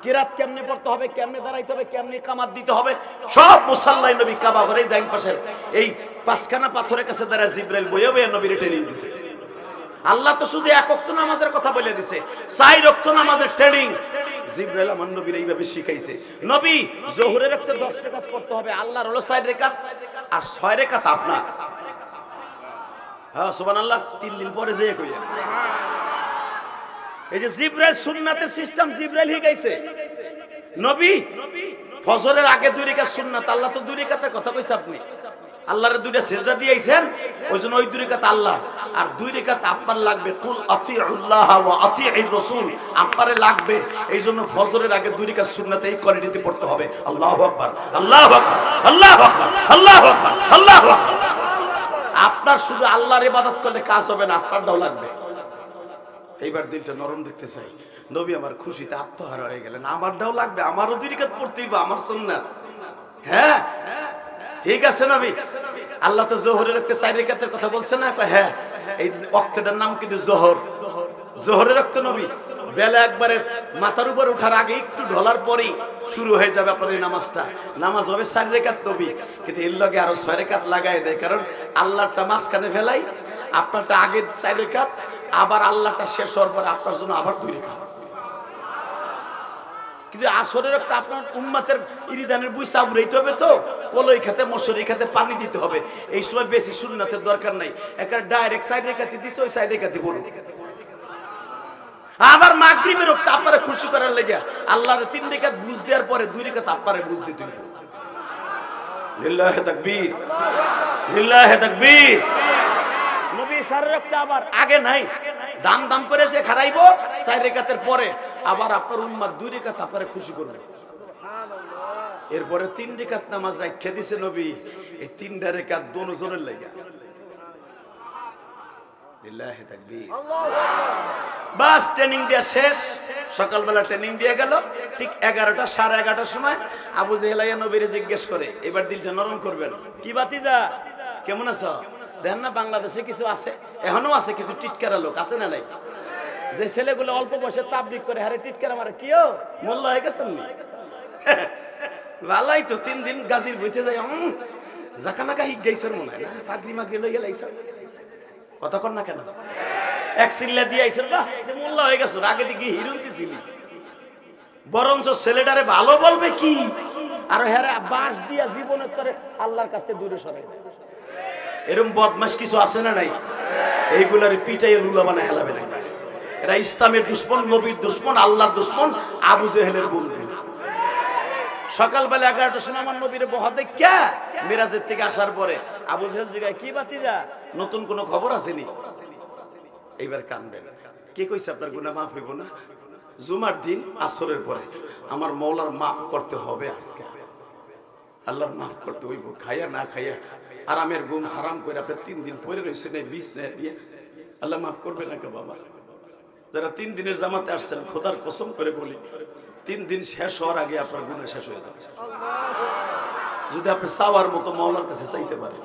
কিরাত কেমনে পড়তে হবে, কেমনে দাঁড়াইতে হবে, কেমনে কামাত দিতে হবে, সব মুসাল্লাই নবী কাবা ঘরে যাইন পাশের এই পাঁচখানা পাথরের কাছে দাঁড়ায় জিবরাইল বইয়ে বইয়ে নবীর ট্রেনিং দিছে। আল্লাহ তো শুধু এক ওয়াক্ত নামাজের কথা বলে দিছে, 4 ওয়াক্ত নামাজের ট্রেনিং জিবরাইল আমার নবীর এইভাবে শিখাইছে। নবী যোহরের একটা 10 রাকাত পড়তে হবে, আল্লাহর হলো 4 রাকাত আর 6 রাকাত আপনার। হ্যাঁ সুবহানাল্লাহ, 3 দিন পরে যেয়ে কইয়া এই যে জিবরাইল সুন্নাতের সিস্টেম জিবরাইল শিখাইছে। নবী ফজরের আগে 2 রাকাত সুন্নাত, আল্লাহ তো 2 রাকাতের কথা কইছে, আপনি আল্লাহর 2টা সিজদা দিয়েছেন, ওইজন্য ওই 2 রাকাত আল্লাহ আর 2 রাকাত আপনার লাগবে। কুল আতিউল্লাহ ওয়া আতিউর রাসূল, আপনারে লাগবে। এইজন্য ফজরের আগে 2 রাকাত সুন্নাত এই কোয়ালিটিতে পড়তে হবে। আল্লাহু আকবার, আল্লাহু আকবার, আল্লাহু আকবার, আল্লাহু আকবার, আল্লাহু আকবার। আপনার শুধু আল্লাহর ইবাদত করলে কাজ হবে না, আপনারটাও লাগবে। এইবার দিলটা নরম দেখতে চাই। নবী আমার খুশিতে আত্মহারা হয়ে গেলেন, আমারটাও লাগবে, আমারও 2 রাকাত পড়তেই হবে, আমার সুন্নাত। হ্যাঁ ঠিক আছে নবী, আল্লাহ তো জোহরের একটা 4 রাকাতের কথা বলছে না? হ্যাঁ, এই ওয়াক্তটার নাম কিন্তু জোহর, জোহরের ওয়াক্ত নবী বেলা একবারে মাথার উপর ওঠার আগে একটু ঢলার পরেই শুরু হয়ে যাবে আপনার এই নামাজটা। নামাজ হবে 4 রাকাত নবী, কিন্তু এর লগে আরো 6 রাকাত লাগাই দেয়, কারণ আল্লাহটা মাঝখানে ফেলাই, আপনারটা আগে 4 রাকাত, আবার আল্লাহটা শেষ হওয়ার পর আপনার জন্য আবার 2 রাকাত। কিন্তু আসরের একটা আপনার উম্মতের ইরিদানের বুই চাবড়াইতে হবে, তো কলই খেতে মশরি খেতে পানি দিতে হবে। এই সময় বেশি সুন্নাতের দরকার নাই, একটা ডাইরেক্ট 4 রাকাত দিছে, ওই 4 রাকাত বলুন। আবার মাগরিবের ওয়াক্ত আপনারে খুশি করার লাগা আল্লাহর 3 রাকাত বুঝ দেওয়ার পরে 2 রাকাত আপনারে বুঝ দিতে হবে। লিল্লাহি তাকবীর, লিল্লাহি তাকবীর। নবী 4 রাকাত আবার আগে নাই, দাম দাম করে যে খারাইবো 4 রাকাতের পরে আবার আপনার উম্মত 2 রাকাত আপনারে খুশি করবে। এরপরে 3 রাকাত নামাজ রাখা দিছে নবী, এই 3টা রাকাত দোনোজনের লাগা। লিল্লাহি তাকবীর। বাস ট্রেনিং দিয়া শেষ, সকালবেলা ট্রেনিং দিয়ে গেল। ঠিক 11টা 11:30টার সময় আবু জেহেল আইয়া নবীরে জিজ্ঞেস করে, এবার দিলটা নরম করবেন, কি বাতিজা কেমন আছো? দেখেন না বাংলাদেশে কিছু আছে, এখনো আছে কিছু টিটকারা লোক আছে না নাই, যে ছেলেগুলো অল্প বয়সে তাবলিগ করে হারে টিটকারা মারে, কিও মোল্লা হয়ে গেছেন নি? ভালাই তো 3 দিন গাজীর বইতে যাই, জাকানাকা হিক গাইছেন মনে হয় না, ফাগরি মাগরি লইয়া লাইছেন, কথা কর না কেন? এক সিল্লা দিয়ে আইছেন, বাহ মোল্লা হয়ে গেছেন, আগে দিকে হিরুনছি ছিলি, বরঞ্চ ছেলেটারে ভালো বলবে কি, আর হ্যাঁ বাঁশ দিয়া জীবনের তরে আল্লাহর কাছে দূরে সরাই দেয়। এরকম বদমাশ কিছু আছে না নাই? এইগুলার পিটাইয়ে লুলা বানায় হেলাবে না। এরা ইসলামের দুশ্মন, নবীর দুশ্মন, আল্লাহর দুশ্মন, আবু জেহেলের বন্ধু। সকালবেলা 11টার সময় আমার নবীর বহা দেখা মিরাজের থেকে আসার পরে আবু জেহেল জিগায়, কি বাতিজা নতুন কোন খবর আসেনি? এইবার কানবেন, কে কইছে আপনার গুনাহ মাফ হইব না? জুমার দিন আসরের পরে আমার মওলার মাফ করতে হবে, আজকে আল্লাহর মাফ করতে হইব। খাইয়া না খাইয়া আরামের ঘুম হারাম করে আপনি 3 দিন পরে রয়েছেন এই বিছনায় দিয়ে, আল্লাহ মাফ করবে না কে বাবা? যারা 3 দিনের জামাতে আসছেন, খোদার কসম করে বলি 3 দিন শেষ হওয়ার আগে আপনার গুনাহ শেষ হয়ে যাবে। যদি আপনি চাওয়ার মতো মওলার কাছে চাইতে পারেন,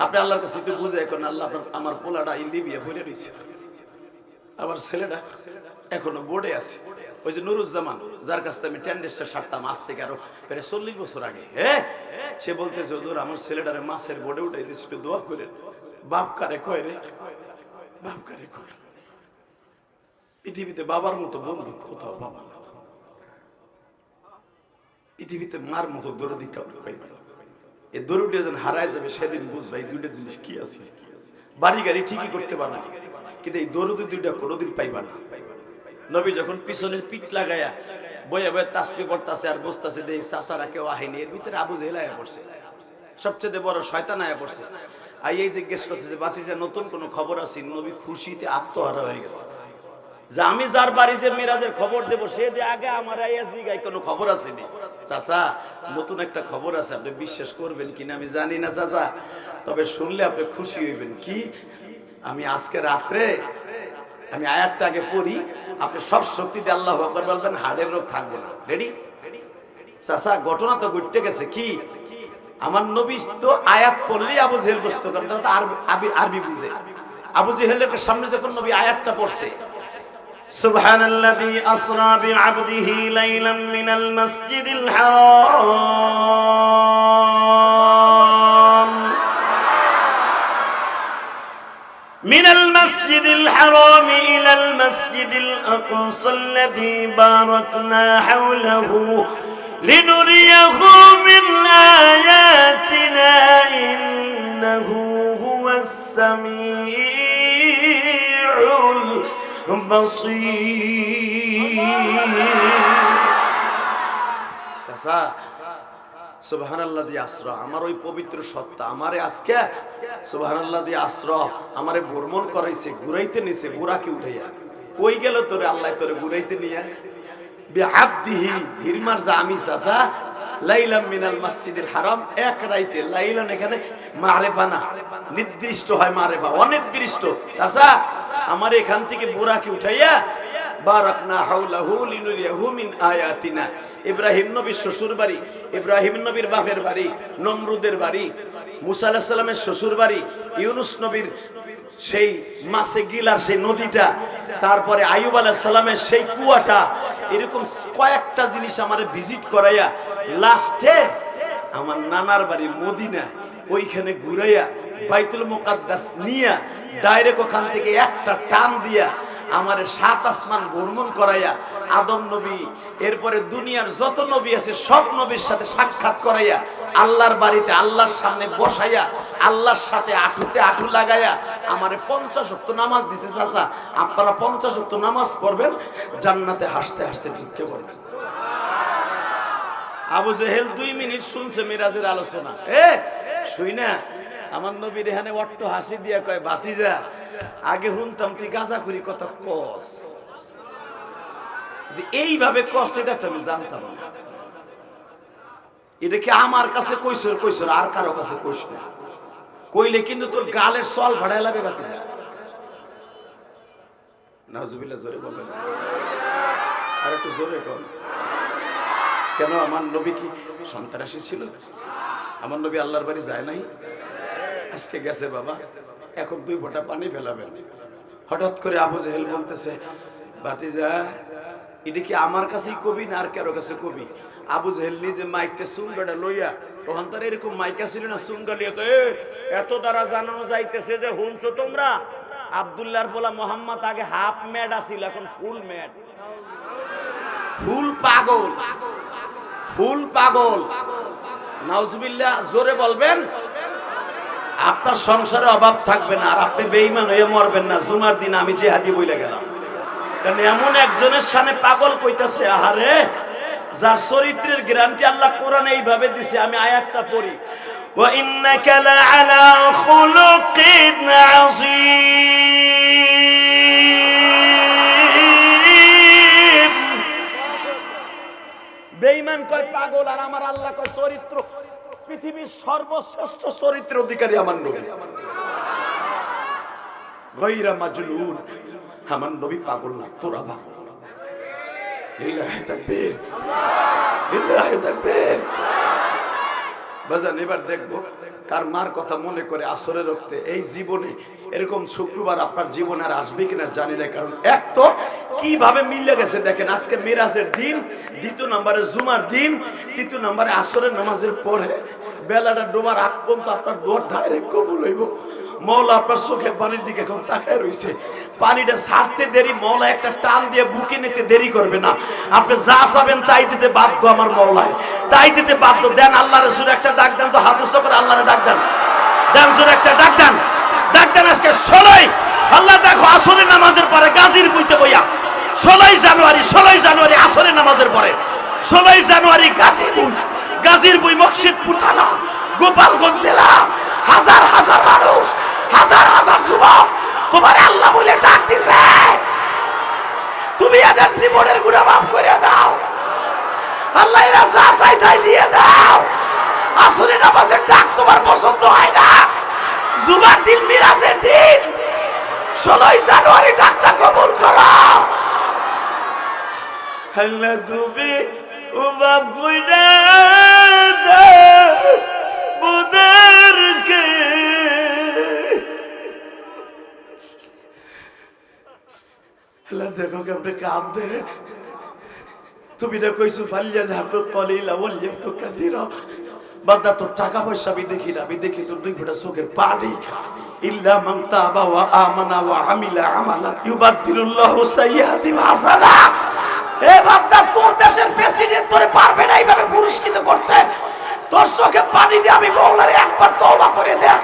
আপনি আল্লাহর কাছে একটু বুঝে এখন, আল্লাহ আমার পোলাটা লিবিয়া পড়ে রয়েছে, আমার ছেলেটা এখনো বোর্ডে আছে, ওই যে নুরুজ্জামান যার কাছ থেকে আমি টেন্ডেসটা সারতাম আজ থেকে আরো প্রায় 40 বছর আগে, সে বলতেছে হুজুর আমার ছেলেটারে মাছের বোর্ডে উঠাই দিয়েছে, একটু দোয়া করেন। বাপ কারে কয় রে, বাপ কারে কয়? পৃথিবীতে বাবার মতো বন্ধু কোথাও বাবা না, পৃথিবীতে মার মতো দরদি কাউকে পাইবে না। এই দরুটি যখন হারায় যাবে সেদিন বুঝবা এই 2টা জিনিস কি আছে। বাড়ি গাড়ি ঠিকই করতে পারো, কিন্তু এই দরুদ দুইটা কোনোদিন পাইবা না। নবী যখন পিছনে পিঠ লাগায়া বইয়া বইয়া তাসবিহ পড়তাছে আর বসতাছে, দেই চাচারা কেউ আহেনি, এর ভিতরে আবু জেহেল আয়া পড়ছে, সবচেয়ে বড় শয়তান আয়া পড়ছে। আইয়াই জিজ্ঞেস করছে যে বাতিজা নতুন কোনো খবর আছে? নবী খুশিতে আত্মহারা হয়ে গেছে যে আমি যার বাড়ি যে মিরাজের খবর দেবো সে দিয়ে আগে আমার আইয়া জিগায় কোনো খবর আছে নি। চাচা নতুন একটা খবর আছে, আপনি বিশ্বাস করবেন কিনা আমি জানি না চাচা, তবে শুনলে আপনি খুশি হইবেন। কি? আমি আজকে রাত্রে আমি আয়াতটা আগে পড়ি, আপনি সব শক্তি দিয়ে আল্লাহু আকবার বলবেন, হাড়ের রোগ থাকবে না। রেডি? চাচা ঘটনা তো ঘটে গেছে। কি? আমার নবী তো আয়াত পড়লেই আবু জেহেল বুঝতো, কারণ তারা তো আরবি বুঝে। আবু জেহেলের সামনে যখন নবী আয়াতটা পড়ছে, সুবহানাল্লাযী আসরা বিআবদিহি লাইলাম মিনাল মাসজিদিল হারাম মিনাল মাসজিদিল হারাম ইলাল মাসজিদিল আকসাল্লাযী বারাকনা হাওলাহু লিনুরিয়াহু মিন আয়াতিনা ইন্নাহু হুয়াস সামিউল চাচা সুবহানাল্লাযী আসরা, আমার ওই পবিত্র সত্তা আমারে আজকে সুবহানাল্লাযী আসরা আমারে ভ্রমণ করাইছে, ঘুরাইতে নিছে, বুরাকে উঠাইয়া। কই গেল তোরে আল্লাহ তোরে ঘুরাইতে নিয়া? বিআবদিহি হিরমার জামি চাচা লাইলাম মিনাল মাসজিদিল হারাম, এক রাইতে। লাইলান এখানে মারেফা না, নির্দিষ্ট হয়, মারেফা অনির্দিষ্ট। চাচা আমার এখান থেকে বুরাকে উঠাইয়া বারাকনা হাওলাহু লিনুরিয়াহু মিন আয়াতিনা। ইব্রাহিম নবীর শ্বশুর বাড়ি, ইব্রাহিম নবীর বাপের বাড়ি, নমরুদের বাড়ি, মুসা আলাইহিস সালামের শ্বশুর বাড়ি, ইউনুস নবীর সেই মাছে গিলার সেই নদীটা, তারপরে আইয়ুব আলাইহিস সালামের সেই কুয়াটা, এরকম কয়েকটা জিনিস আমারে ভিজিট করাইয়া লাস্টে আমার নানার বাড়ি মদিনা ওইখানে ঘুরাইয়া বাইতুল মুকাদ্দাস নিয়া ডাইরেক্ট ওখান থেকে একটা টান দিয়া আমারে 7 আসমান ভ্রমণ করাইয়া আদম নবী, এরপরে দুনিয়ার যত নবী আছে সব নবীর সাথে সাক্ষাৎ করাইয়া আল্লাহর বাড়িতে আল্লাহর সামনে বসাইয়া আল্লাহর সাথে আঁঠুতে আঁঠু লাগাইয়া আমারে 50 ওয়াক্ত নামাজ দিছে। চাচা আপনারা 50 ওয়াক্ত নামাজ পড়বেন, জান্নাতে হাসতে হাসতে ঢুকে পড়বেন। আবু জেহেল 2 মিনিট শুনছে মিরাজের আলোচনা, শুই না আমার নবীর এখানে অট্ট হাসি দিয়া কয়, ভাতিজা আগে শুনতাম তুই গাঁজাখুরি কথা কস, এইভাবে কস এটা তো আমি জানতাম না। এটা কি আমার কাছে কইছ আর কারো কাছে কইস না, কইলে কিন্তু তোর গালের সল ভাড়াই লাগবে। ভাতিজা নাউজুবিল্লাহ, জোরে বলবেন, আর একটু জোরে কর। কেন? আমার নবী কি সন্ত্রাসী ছিল? আমার নবী আল্লাহর বাড়ি যায় নাই? আজকে গেছে বাবা, এখন 2 ফোঁটা পানি ফেলাবেন। হঠাৎ করে আবু জেহেল বলতেছে, ভাতিজা এটা কি আমার কাছেই কবি না আর কারো কাছে কবি? আবু জেহেল নিজে মাইকটা সুঙ্গাটা লইয়া, তখন তার এরকম মাইকা ছিল না, সুঙ্গা লিয়া এত দ্বারা জানানো যাইতেছে যে হুনছো তোমরা আব্দুল্লাহর বলা মোহাম্মদ আগে হাফ ম্যাড আছিল, এখন ফুল ম্যাড। ফুল পাগল, ফুল পাগল। নাউজুবিল্লাহ, জোরে বলবেন। আপনার সংসারে অভাব থাকবে না, আর আপনি বেঈমান হয়ে মরবেন না। জুমার দিন আমি জিহাদি বইলা গেলাম, কারণ এমন একজনের সামনে পাগল কইতাছে, আহারে যার চরিত্রের গ্যারান্টি আল্লাহ কোরআনে এইভাবে দিছে। আমি আয়াতটা পড়ি, ওয়া ইন্নাকা লাআলা খুলুকিন আযীম। বেঈমান কয় পাগল, আর আমার আল্লাহ কয় চরিত্র। পৃথিবীর সর্বশ্রেষ্ঠ চরিত্রের অধিকারী আমার নবী, গায়রা মাজলুন। আমার নবী পাগল না, তোরা পাগল। লিল্লাহি তাকবীর, লিল্লাহি তাকবীর। বাজান এবার দেখবো কার মার কথা মনে করে আসরের রক্তে এই জীবনে এরকম শুক্রবার আপনার জীবনে আর আসবে কিনা জানি না। কারণ এক তো কিভাবে মিলে গেছে দেখেন, আজকে মিরাজের দিন, 2 নম্বরে জুমার দিন, 3 নম্বরে আসরের নামাজের পরে বেলাটা ডোবার আগ পর্যন্ত আপনার দোয়ার ডাইরেক্ট কবুল হইব। মওলা আপনার চোখের পানির দিকে এখন তাকায় রইছে, পানিটা ছাড়তে দেরি, মওলা একটা টান দিয়ে বুকে নিতে দেরি করবে না। আপনি যা চাবেন তাই দিতে বাধ্য আমার মওলায়, তাই দিতে বাধ্য। দেন আল্লাহর রাসূল একটা ডাক দেন তো, হাত উঁচু করে আল্লাহরে ডাক দেন, দেন জোরে একটা ডাক দেন, ডাক দেন আজকে 16 আল্লাহ দেখো আসরের নামাজের পরে গাজীর বইতে বইয়া 16 জানুয়ারি আসরের নামাজের পরে 16 জানুয়ারি গাজীর বই মকসিদপুর থানা গোপালগঞ্জ জেলা হাজার হাজার মানুষ হাজার হাজার যুবক তোমার আল্লাহ বলে ডাক দিছে তুমি এদের জীবনের গুনাহ মাফ করে দাও আল্লাহ এরা যা চাই তাই দিয়ে দাও আসরের নামাজের ডাক তোমার পছন্দ হয় না জুমার দিন মিরাজের দিন 16 জানুয়ারি ডাকটা কবুল করো আল্লাহ তুমি উবা কইরা বুদরকে আল্লাহ দেখো কেমন কাঁদে তুমি না কইছো ফালিয়া যাবো কলিলা বলিয়া তো কাদিরা বান্দা তোর টাকা পয়সা আমি দেখি না আমি দেখি তোর 2 ফোঁটা চোখের পানি ইল্লা মান তাবা ওয়া আমানা ওয়া আমিলা আমালান ইউবাদদিলুল্লাহু সাইয়্যাতি হাসানা এ বান্দা তোর দেশের প্রেসিডেন্ট তোরে পারবে না এইভাবে পুরস্কৃত করতে তোর চোখে পানি দিয়ে আমি মওলারে একবার তওবা করে দেখ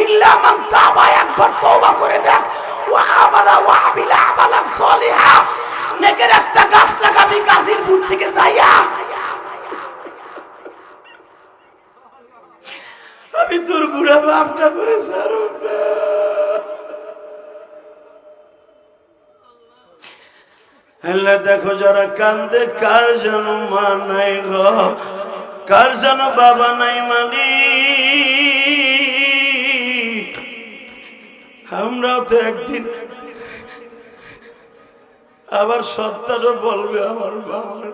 ইল্লা মান তাবা একবার তওবা করে দেখ ওয়া আমানা ওয়া আমিলা আমালান সলিহা নেকের একটা গাছ লাগাবি গাজীর বুর থেকে যাইয়া আমি তোর গুড়া বাপটা করে সারো আল্লাহ দেখো যারা কান্দে কার যেন মা নাই গো কার যেন বাবা নাই মালিক আমরাও তো একদিন আবার সত্তারও বলবে আমার বাবা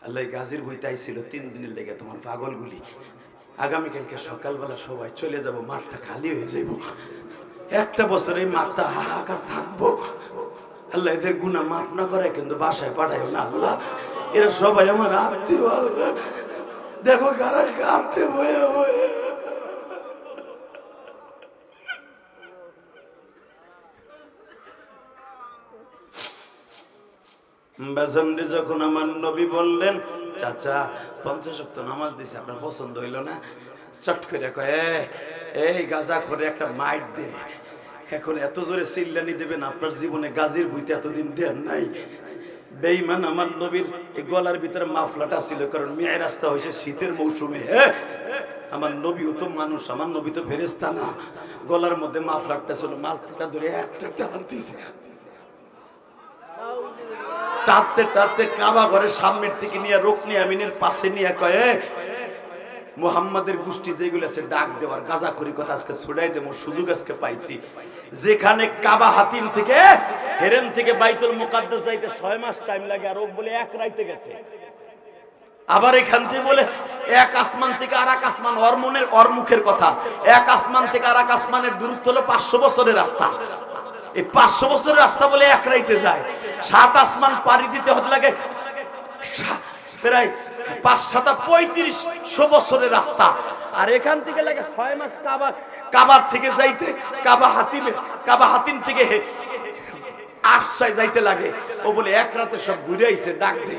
আল্লাহ গাজীর বইতে আইছিল 3 দিনের লেগে তোমার পাগলগুলি আগামীকালকে সকালবেলা সবাই চলে যাব মাঠটা খালি হয়ে যাইব একটা বছর এই মাঠটা হাহাকার থাকবো আল্লাহ এদের গুনাহ মাফ না করে কিন্তু বাসায় পাঠাইও না আল্লাহ এরা সবাই আমার আত্মীয় আল্লাহ দেখো কারা কাঁদতে বয়ে বয়ে বেজন্ডে যখন আমার নবী বললেন চাচা 50 ওয়াক্ত নামাজ দিছে আপনার পছন্দ হইল না চট করে কয় এই গাজা করে একটা মাইট দে এখন এত জোরে চিল্লানি দেবেন আপনার জীবনে গাজীর বইতে এতদিন দেন নাই বেঈমান আমার নবীর এই গলার ভিতরে মাফলাটা ছিল কারণ মেরাজটা হইছে শীতের মৌসুমে আমার নবীও তো মানুষ আমার নবী তো ফেরেশতা না গলার মধ্যে মাফলাটা ছিল মাফলাটা ধরে একটা টান দিছে টানতে টানতে কাবা ঘরের সামনের থেকে নিয়ে রুকনি আমিনের পাশে নিয়ে কয়ে মুহাম্মাদের গোষ্ঠী যেগুলো আছে ডাক দেওয়ার গাজাখুরি কথা আজকে ছুড়াই দেবো সুযোগ আজকে পাইছি যেখানে কাবা হাতিম থেকে হেরেম থেকে বাইতুল মুকাদ্দাস যাইতে 6 মাস টাইম লাগে আর ও বলে এক রাইতে গেছে আবার এখান থেকে বলে এক আসমান থেকে আর এক আসমান ওর মুখের কথা এক আসমান থেকে আর এক আসমানের দূরত্ব হলো 500 বছরের রাস্তা এই 500 বছরের রাস্তা বলে এক রাইতে যায় 7 আসমান পাড়ি দিতে হতে লাগে প্রায় 5-7-3500 বছরের রাস্তা আর এখান থেকে লাগে 6 মাস কাবার থেকে যাইতে কাবা হাতিম থেকে 8 যাইতে লাগে ও বলে এক রাতে সব ঘুরে আইছে ডাক দে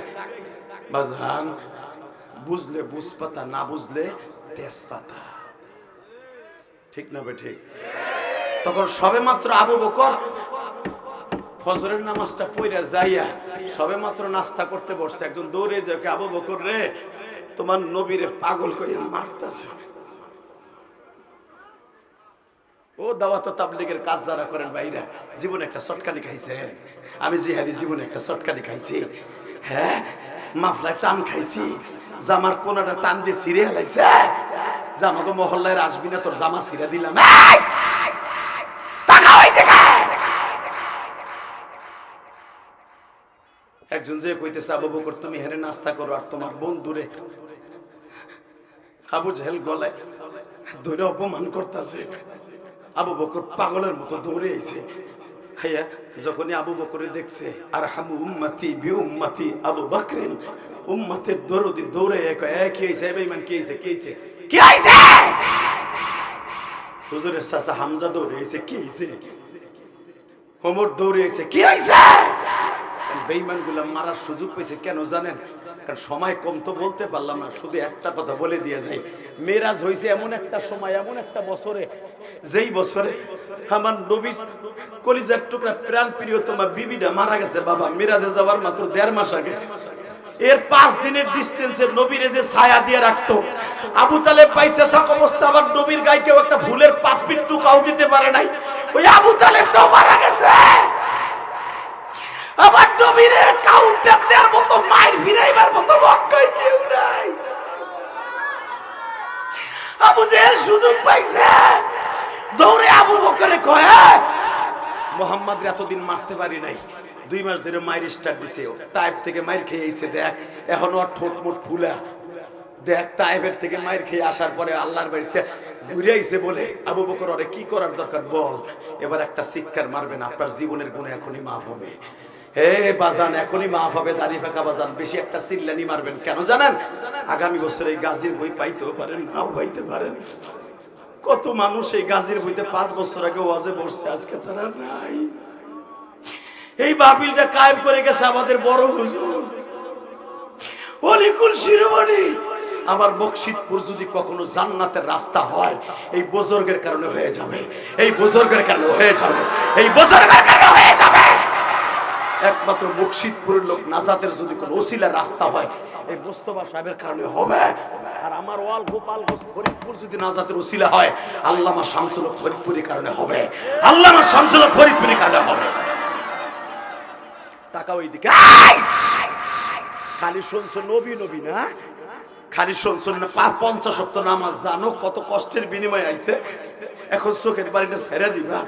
বাজান বুঝলে বুঝপাতা না বুঝলে তেজপাতা ঠিক না বে ঠিক তখন সবে মাত্র আবু বকর ফজরের নামাজটা পড়া যাইয়া সবে মাত্র নাস্তা করতে বসছে একজন দৌড়ে যায় আবু বকর রে তোমার নবীরে পাগল কইয়া মারতাছে ও দাওয়াত তাবলীগের কাজ যারা করেন ভাইরা জীবনে একটা শটকানি খাইছে আমি জিহাদি জীবনে একটা শটকানি খাইছি হ্যাঁ মাফলায় টান খাইছি জামার কোনাটা টান দিয়ে ছিঁড়ে হেলাইছে জামাকে মহল্লায় আসবি না তোর জামা ছিঁড়ে দিলাম একজন যে কইতেছে আবু বকর তুমি হেরে নাস্তা করো আর তোমার বন্ধুরে আবু জাহেল গলায় ধরে অপমান করতেছে আবু বকর পাগলের মতো দৌড়ে আইছে হাইয়া যখনই আবু বকরে দেখছে আর হামু উম্মতি বি উম্মতি আবু বকরিন উম্মতের দরদি দৌড়ে কি হইছে বেঈমান কি হইছে কি হইছে হুজুরের চাচা হামজা দৌড়ে আইছে কি হইছে ওমর দৌড়ে আইছে কি হইছে বেঈমানগুলা মারার সুযোগ পেয়েছে কেন জানেন? কারণ সময় কম তো বলতে পারলাম না, শুধু একটা কথা বলে দিয়ে যাই। মেরাজ হয়েছে এমন একটা সময়, এমন একটা বছরে, যেই বছরে আমার নবীর কলিজার টুকরা প্রাণ প্রিয়তমা বিবিটা মারা গেছে। বাবা, মেরাজে যাওয়ার মাত্র 1.5 মাস আগে। এর 5 দিনের ডিস্টেন্সে নবীরে যে ছায়া দিয়ে রাখতো, আবু তালেব পয়সা থাকা অবস্থা আমার নবীর গায়ে কেউ একটা ফুলের পাপড়ির টুকাও দিতে পারে নাই। ওই আবু তালেবটাও মারা গেছে। আমার নবীরে কাউন্টার দেওয়ার মতো, মায়ের ফিরাইবার মতো মক্কায় কেউ নাই। আবু জেহেল সুযোগ পাইছে, দৌড়ে আবু বকরে কয়, মুহাম্মদ এতদিন মারতে পারি নাই, 2 মাস ধরে মায়ের স্টার্ট দিছে, তায়েব থেকে মায়ের খেয়ে আইছে, দেখ এখনো আর ঠোঁট মোট ফুলা, দেখ তায়েবের থেকে মায়ের খেয়ে আসার পরে আল্লাহর বাড়িতে ঘুরে আইছে বলে। আবু বকর ওরে কি করার দরকার বল, এবার একটা শিক্ষার মারবেন, আপনার জীবনের গুণে এখনই মাফ হবে। হে বাজান, এখনই মাফ হবে, দাড়ি ফাঁকা বাজান, বেশি একটা চিল্লানি মারবেন কেন জানেন? আগামী বছর এই গাজীর বই পাইতেও পারেন, নাও পাইতে পারেন। কত মানুষ এই গাজীর বইতে 5 বছর আগে ওয়াজে বসছে, আজকে তারা নাই। এই বাবিলটা কায়েম করে গেছে আমাদের বড় হুজুর অলিকুল শিরোমণি। আমার বকশিদপুর যদি কখনো জান্নাতের রাস্তা হয়, এই বুজুর্গের কারণে হয়ে যাবে, এই বুজুর্গের কারণে হয়ে যাবে, এই বুজুর্গের কারণে হয়ে যাবে। একমাত্র বকশিদপুরের লোক নাজাতের যদি কোনো ওসিলা রাস্তা হয়, এই মোস্তফা সাহেবের কারণে হবে। আর আমার ওয়াল গোপালগঞ্জ ফরিদপুর যদি নাজাতের ওসিলা হয়, আল্লামা শামসুল হক ফরিদপুরের কারণে হবে, আল্লামা শামসুল হক ফরিদপুরের কারণে হবে। তাকাও এইদিকে, খালি শুনছো নবী নবী না, খালি শুনছো না 50 ওয়াক্ত নামাজ, জানো কত কষ্টের বিনিময়ে আইছে, এখন চোখের বাড়িটা ছেড়ে দিবা।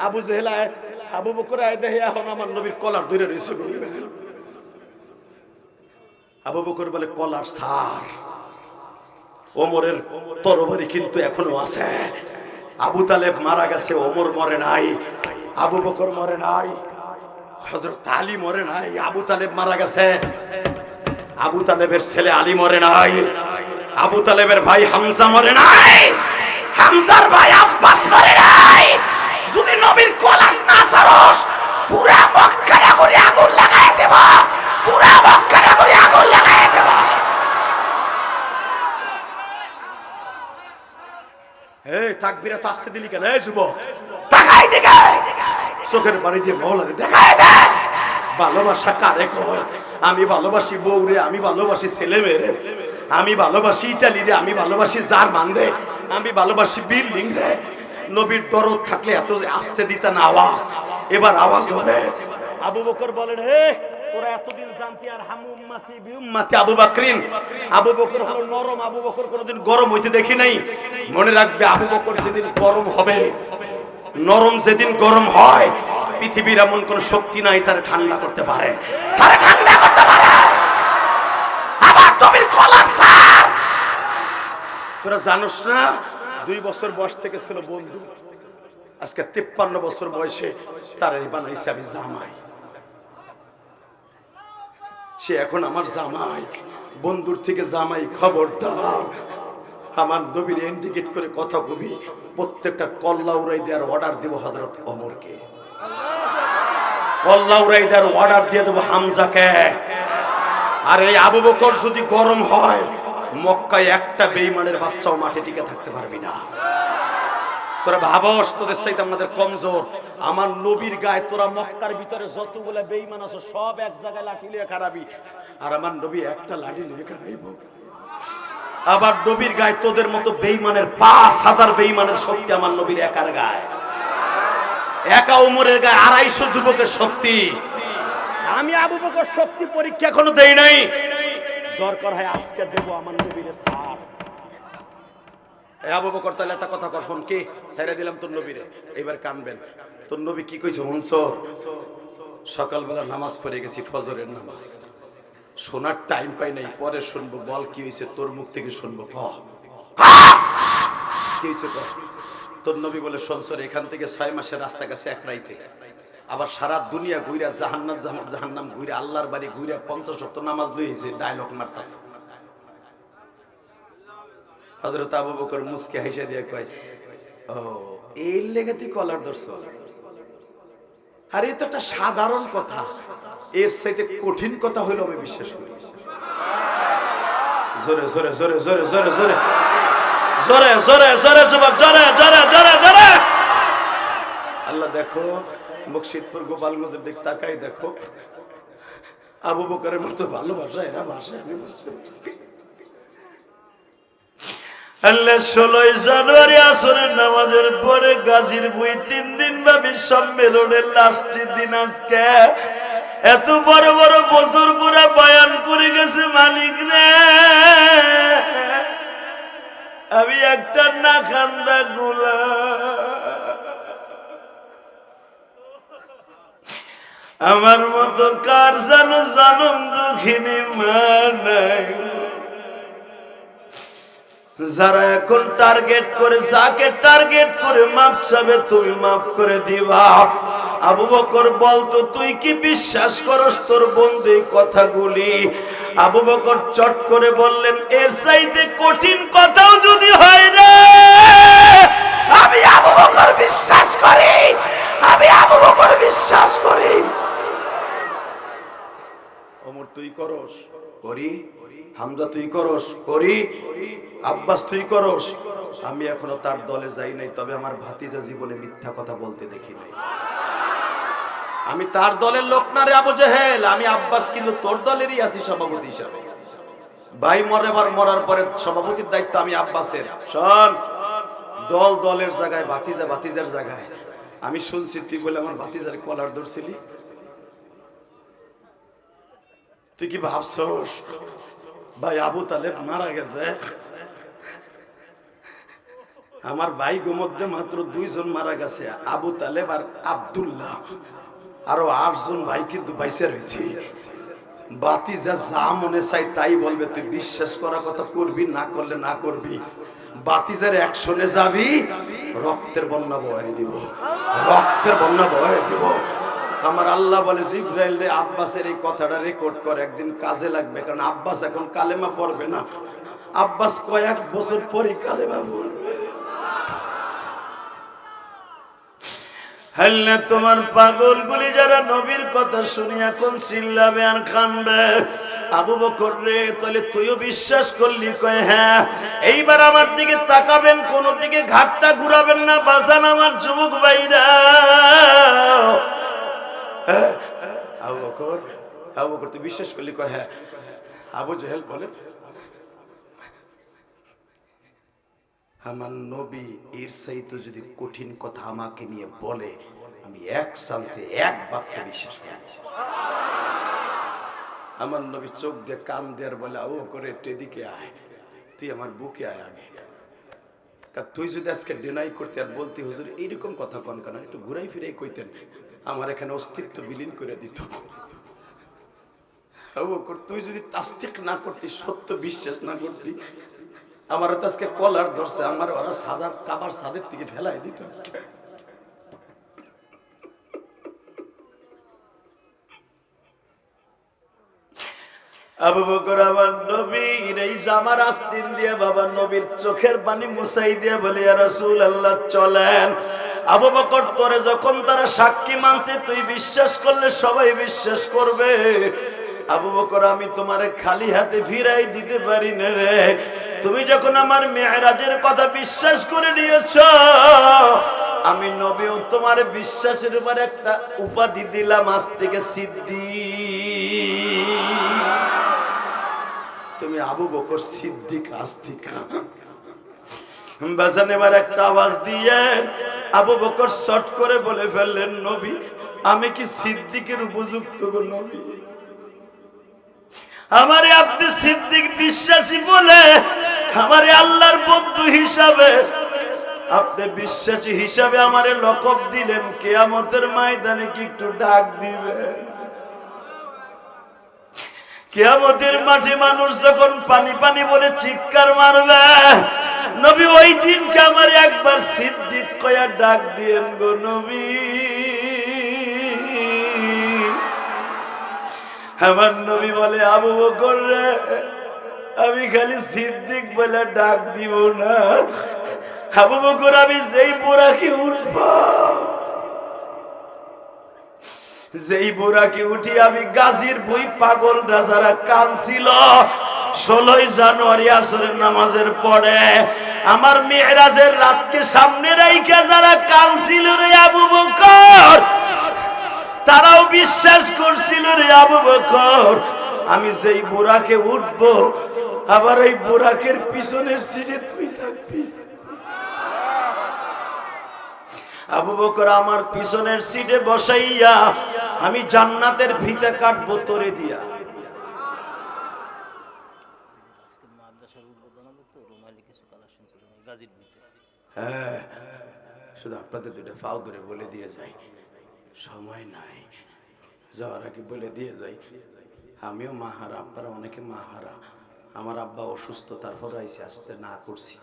আবু জেহেল আবু বকর আয় দেখে এখন আমার নবীর কলার ধরে রয়েছে। আবু বকর বলে কলার সার, ওমরের তরবারি কিন্তু এখনো আছে। আবু তালেব মারা গেছে, ওমর মরে নাই, আবু বকর মরে নাই, হযরত আলী মরে নাই, আবু তালেব মারা গেছে। আবু তালেবের ছেলে আলী মরে নাই, আবু তালেবের ভাই হামজা মরে নাই, হামজার ভাই আব্বাস মরে নাই। যদি নবীর কলার না ছাড়স, পুরা মক্কায় করে আগুন লাগাই দেব, পুরা মক্কায় করে আগুন লাগাই দেব। এই তাকবীরে তো আসতে দিলি কেন? এই যুবক তাকাই দিকে, চোখের পানি দিয়ে মহলারে দেখায় দে। ভালোবাসা কারে কয়? আমি ভালোবাসি বউরে, আমি ভালোবাসি ছেলে মেয়েরে, আমি ভালোবাসি ইটালি রে, আমি ভালোবাসি জার্মান রে, আমি ভালোবাসি বিল্ডিং রে। নবীর দরদ থাকলে এত আসতে দিতে না আওয়াজ, এবার আওয়াজ হবে। আবু বকর বলেন, হে তোরা এতদিন জানতি আর হাম উম্মতি বি উম্মতি আবু বকরিন। আবু বকর হলো নরম, আবু বকর কোনোদিন গরম হইতে দেখি নাই। মনে রাখবে, আবু বকর যেদিন গরম হবে, নরম যেদিন গরম হয়, পৃথিবীর এমন কোন শক্তি নাই তার ঠান্ডা করতে পারে, তার ঠান্ডা করতে পারে। আবার নবীর কলার সার, তোরা জানোস না 2 বছর বয়স থেকে ছিল বন্ধু, আজকে 53 বছর বয়সে তারাই বানাইছে আমি জামাই। সে এখন আমার জামাই, বন্ধুর থেকে জামাই। খবরদার আমার নবীর ইন্ডিকেট করে কথা কবি, প্রত্যেকটা কল্লা উড়াই দেওয়ার অর্ডার দেব হযরত ওমরকে, কল্লা উড়াই দেওয়ার অর্ডার দিয়ে দেবো হামজাকে। আর এই আবু বকর যদি গরম হয়, মক্কায় একটা বেঈমানের বাচ্চাও মাঠে টিকে থাকতে পারবি না। তোরা ভাবস তোদের চাইতে আমাদের কমজোর। আমার নবীর গায়ে তোরা মক্কার ভিতরে যতগুলা বেঈমান আছো সব এক জায়গায় লাঠি নিয়ে খারাপি, আর আমার নবী একটা লাঠি নিয়ে খারাইব। আবার নবীর গায়ে তোদের মতো বেঈমানের 5000 বেঈমানের শক্তি আমার নবীর একার গায়ে, একা ওমরের গায়ে 250 যুবকের শক্তি। আমি আবু বকর শক্তি পরীক্ষা এখনো দেই নাই, দরকার হয় আজকে দেব আমার নবীর সার। আবু বকর তাহলে একটা কথা কর, কে ছেড়ে দিলাম তোর নবীরে, এবার কানবেন। তোর নবী কি কইছে শুনছ? সকালবেলা নামাজ পড়ে গেছি, ফজরের নামাজ, শোনার টাইম পাই নাই, পরে শুনবো। বল কি হয়েছে, তোর মুখ থেকে শুনবো। কি হয়েছে? তোর নবী বলে, শুনছর এখান থেকে 6 মাসের রাস্তা গেছে এক রাইতে, আবার সারা দুনিয়া ঘুরে জাহান্নাম জাহান্নাম ঘুরে আল্লাহর বাড়ি ঘুরে 50 ওয়াক্ত নামাজ লইছে, ডায়লগ মারতাছে। হযরত আবু বকর মুস্কে হাসি দিয়ে কয়, ও এই লেগে তুই কলার ধরছ? আরে এটা একটা সাধারণ কথা, এর চাইতে কঠিন কথা হইলো আমি বিশ্বাস করি। জোরে জোরে জোরে জোরে জোরে জোরে জোরে জোরে জোরে যুবক জোরে জোরে জোরে জোরে। আল্লাহ দেখো মুর্শিদপুর গোপালগঞ্জের দিক তাকাই দেখো, আবু বকরের মতো ভালোবাসা এরা ভাষা আমি বুঝতে পারছি। আল্লাহ 16 জানুয়ারি আসরের নামাজের পরে গাজীর বুই 3 দিন ব্যাপী সম্মেলনের লাস্টের দিন আজকে এত বড় বড় বছর পুরা বয়ান করে গেছে মালিক রে। আমি একটা না খান্দা গুলা আমার মতো কার জানো জনম দুঃখিনী মা নাই। যারা এখন টার্গেট করে যাকে টার্গেট করে মাপ চাবে তুমি মাফ করে দিবা। আবু বকর বলতো তুই কি বিশ্বাস করস তোর বন্ধু এই কথাগুলি? আবু বকর চট করে বললেন এর চাইতে কঠিন কথাও যদি হয় রে আমি আবু বকর বিশ্বাস করি, আমি আবু বকর বিশ্বাস করি। ওমর তুই করস করি, হামজা তুই করস করি, আব্বাস তুই করস। আমি এখনো তার দলে যাই নাই, তবে আমার ভাতিজা জীবনে মিথ্যা কথা বলতে দেখি নাই। আমি তার দলের লোক না রে আবু জেহেল, আমি আব্বাস কিন্তু তোর দলেরই আছি সভাপতি হিসাবে। ভাই মরার পরে সভাপতির দায়িত্ব আমি আব্বাসের। শোন, দল দলের জায়গায়, ভাতিজা ভাতিজার জায়গায়। আমি শুনছি তুই বলে আমার ভাতিজার কলার ধরছিলি। তুই কি ভাবছস ভাই আবু তালেব মারা গেছে? আমার ভাই গো মধ্যে মাত্র 2 জন মারা গেছে, আবু তালেব আর আব্দুল্লাহ। আরো 8 জন ভাই কিন্তু বাইসে রয়েছে। ভাতিজা যা মনে চাই তাই বলবে, তুই বিশ্বাস করার কথা করবি, না করলে না করবি। ভাতিজার অ্যাকশনে যাবি, রক্তের বন্যা বয়ে দিব, রক্তের বন্যা বয়ে দিব। আমার আল্লাহ বলে জিবরাইল রে আব্বাসের এই কথাটা রেকর্ড করে, একদিন কাজে লাগবে। কারণ আব্বাস এখন কালেমা পড়বে না, আব্বাস কয়েক বছর পরে কালেমা পড়বে। হাল্লা তোমার পাগলগুলি যারা নবীর কথা শুনি এখন চিল্লাবে আর কানবে। আবু বকর রে তাহলে তুইও বিশ্বাস করলি? কয় হ্যাঁ। এইবার আমার দিকে তাকাবেন, কোন দিকে ঘাটটা ঘুরাবেন না, বাঁচান আমার যুবক ভাইরা। আবু বকর তুই বিশ্বাস করলি? কয় হ্যাঁ। আবু জেহেল বলে আমার নবী এর চাইতে যদি কঠিন কথা আমাকে নিয়ে বলে আমি এক চান্সে এক বাক্যে বিশ্বাস করি। আমার নবী চোখ দিয়ে কান দেয়ার বলে আবু বকর এদিকে আয়, তুই আমার বুকে আয় আগে। তুই যদি আজকে ডিনাই করতে আর বলতি হুজুর এইরকম কথা কন কেন, একটু ঘুরাই ফিরাই কইতেন, আমার এখানে অস্তিত্ব বিলীন করে দিত। আবু বকর তুই যদি তাসদিক না করতি, সত্য বিশ্বাস না করতি, আমার তো আজকে কলার ধরছে, আমার ওরা সাদার কাবার সাদের থেকে ফেলাই দিত আজকে। আবু বকর আমার নবীর এই জামার আস্তিন দিয়ে বাবা নবীর চোখের পানি মুছাই দিয়ে বলে ইয়া রাসূলুল্লাহ চলেন। আবু বকর তোরে যখন তারা সাক্ষী মানছে তুই বিশ্বাস করলে সবাই বিশ্বাস করবে। আবু বকর আমি তোমারে খালি হাতে ফিরাই দিতে পারি না রে। তুমি যখন আমার মেরাজের কথা বিশ্বাস করে নিয়েছো, আমি নবীও তোমার বিশ্বাসের উপর একটা উপাধি দিলাম, আজ থেকে সিদ্দিক। তুমি আবু বকর সিদ্দিক আস্তিকা। বাজান এবার একটা আওয়াজ দিয়ে আবু বকর শর্ট করে বলে ফেললেন নবী আমি কি সিদ্দিকের উপযুক্ত গো নবী? আমারে আপনি সিদ্দিক বিশ্বাসী বলে আমারে আল্লাহর বন্ধু হিসাবে আপনি বিশ্বাসী হিসাবে আমারে লকব দিলেন, কিয়ামতের ময়দানে কি একটু ডাক দিবেন? কিয়ামতের মাঠে মানুষ যখন পানি পানি বলে চিৎকার মারবে, নবী ওই দিনকে আমার একবার সিদ্দিক কয়া ডাক দিয়েন গো নবী। আমার নবী বলে আবু বকর রে আমি খালি সিদ্দিক বলে ডাক দিব না, আবু বকর আমি যেই বোরাকে উঠব যেই বুড়াকে উঠি আমি গাজীর বই পাগল রাজারা কাঁদছিল 16 জানুয়ারি আসরের নামাজের পরে আমার মেরাজের রাতকে সামনে রাইখা যারা কাঁদছিল রে আবু বকর, তারাও বিশ্বাস করছিল রে আবু বকর আমি যেই বুড়াকে উঠবো আবার এই বুড়াকের পিছনের সিটে তুই থাকবি। আবু বকর আমার পিছনের সিটে বসাইয়া আমি জান্নাতের ফিতে কাটবো তোরে দিয়া। হ্যাঁ, শুধু আপনাদের দুটো ফাও ধরে বলে দিয়ে যাই, সময় নাই, যাওয়ার আগে বলে দিয়ে যাই আমিও মাহারা, আপনারা অনেকে মাহারা। আমার আব্বা অসুস্থ, তারপর আইসি আসতে না করছি,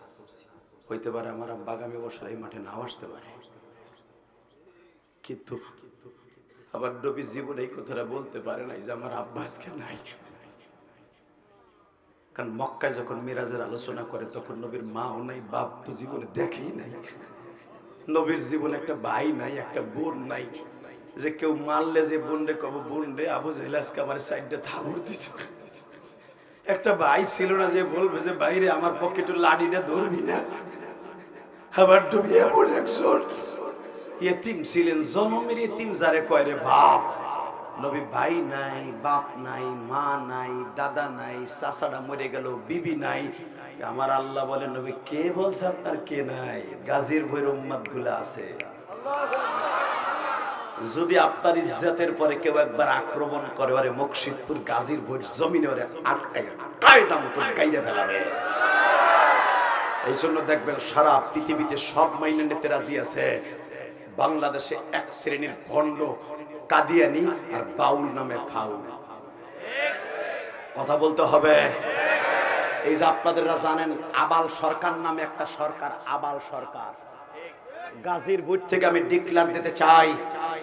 হইতে পারে আমার আব্বা আগামী বছর এই মাঠে নাও আসতে পারে, কিন্তু আবার নবী জীবনে এই কথাটা বলতে পারে নাই যে আমার আব্বা আজকে নাই। কারণ মক্কায় যখন মিরাজের আলোচনা করে তখন নবীর মাও নাই, বাপ তো জীবনে দেখেই নাই, নবীর জীবনে একটা ভাই নাই, একটা বোন নাই, যে কেউ মারলে যে বোন রে কব বোন রে, আবু জাহেল আজকে আমার সাইডে থামড় দিছে, একটা ভাই ছিল না যে বলবে যে বাইরে আমার পক্ষে একটু লাঠিটা ধরবি না। আবার তুমি এমন একজন ইতিম ছিলেন, জনমের ইতিম যারে কয় রে বাপ। নবী ভাই নাই, বাপ নাই, মা নাই, দাদা নাই, চাচাটা মরে গেল, বিবি নাই। আমার আল্লাহ বলে নবী কে বলছে আপনার কে নাই? গাজীর বইয়ের উম্মত গুলা আছে। যদি আপনার ইজ্জতের পরে কেউ একবার আক্রমণ করে ওরে মুর্শিদপুর গাজীর বইয়ের জমিনে ওরে কায়দা মতো গাইরে ফেলাবে। এই জন্য দেখবেন সারা পৃথিবীতে সব মাইনে নিতে রাজি আছে, বাংলাদেশে এক শ্রেণীর ভণ্ড কাদিয়ানি আর বাউল নামে ফাউল। কথা বলতে হবে। এই যে আপনাদেররা জানেন আবাল সরকার নামে একটা সরকার, আবাল সরকার, গাজীর বুট থেকে আমি ডিক্লার দিতে চাই,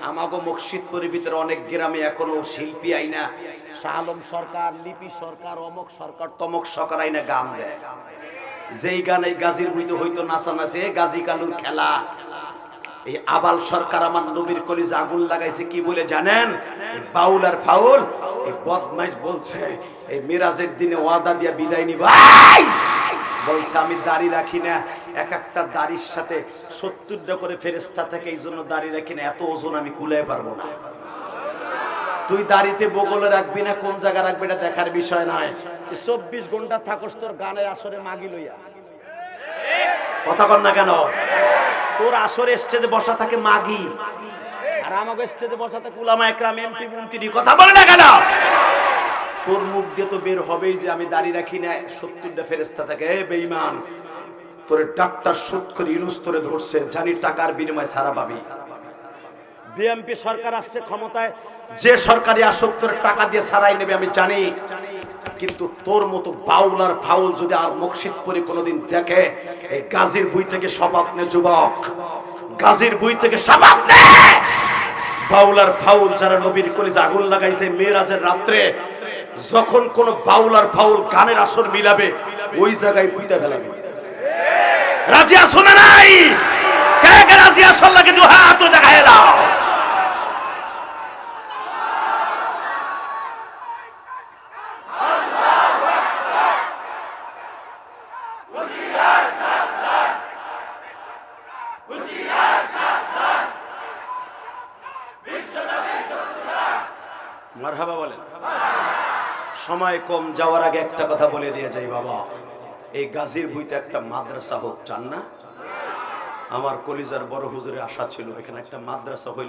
আমাগো মুর্শিদপুরের ভিতরে অনেক গ্রামে এখনো শিল্পী আইনা শাহ আলম সরকার, লিপি সরকার, অমক সরকার, তমক সরকার আইনা গান দেয়। যেই গান এই গাজীর বুইতে হইতো নাচানাচি, গাজী কালুর খেলা। এই আবাল সরকার আমার নবীর কলিজা আগুন লাগাইছে কি বলে জানেন? এই বাউল আর ফাউল, এই বদমাইশ বলছে এই মিরাজের দিনে ওয়াদা দিয়া বিদায় নিবা, বলছে আমি দাড়ি রাখি না, এক একটা দাড়ির সাথে 70টা করে ফেরেশতা থাকে, এই জন্য দাড়ি রাখি না, এত ওজন আমি কুলাই পারবো না। তুই দাড়িতে বগলে রাখবি না কোন জায়গা রাখবি এটা দেখার বিষয় নয়, 24 ঘন্টা থাকস তোর গানের আসরে মাগি লইয়া। কথা কন না কেন? তোর আসরে স্টেজে বসা থাকে মাগি, আর আমাকে স্টেজে বসা থাকে উলামা একরাম, এমপি মন্ত্রী। কথা বলে না কেন? তোর মুখ দিয়ে তো বের হবেই যে আমি দাড়ি রাখি না, 70টা ফেরেশতা থাকে। এ বেঈমান, তোরে ডাক্তার সুদ করে ইউনুস তোরে ধরছে, জানি টাকার বিনিময়ে ছাড়া পাবি। বিএনপি সরকার আসছে ক্ষমতায়, যে সরকারি আসক তোর টাকা দিয়ে ছাড়াই নেবে আমি জানি, কিন্তু তোর মতো বাউল আর ফাউল যদি আর মুর্শিদপুরে কোনোদিন দেখে, এই গাজীর বুই থেকে শপথ নে যুবক, গাজীর বুই থেকে শপথ নে। বাউল আর ফাউল যারা নবীর কলিজা আগুন লাগাইছে মেরাজের রাত্রে, যখন কোন বাউল আর ফাউল গানের আসর মিলাবে ওই জায়গায় বুইতে ফেলাবে। রাজি আছো না নাই? কে কে রাজি আছো? আল্লাহকে দুই হাত দেখায় দাও। মারহাবা বলেন। সময় কম, যাওয়ার আগে একটা কথা বলে দিয়ে যাই বাবা, এই গাজীর বুইতে একটা মাদ্রাসা হোক, চান না? আমার কলিজার বড় হুজুরের আশা ছিল এখানে একটা মাদ্রাসা হইল।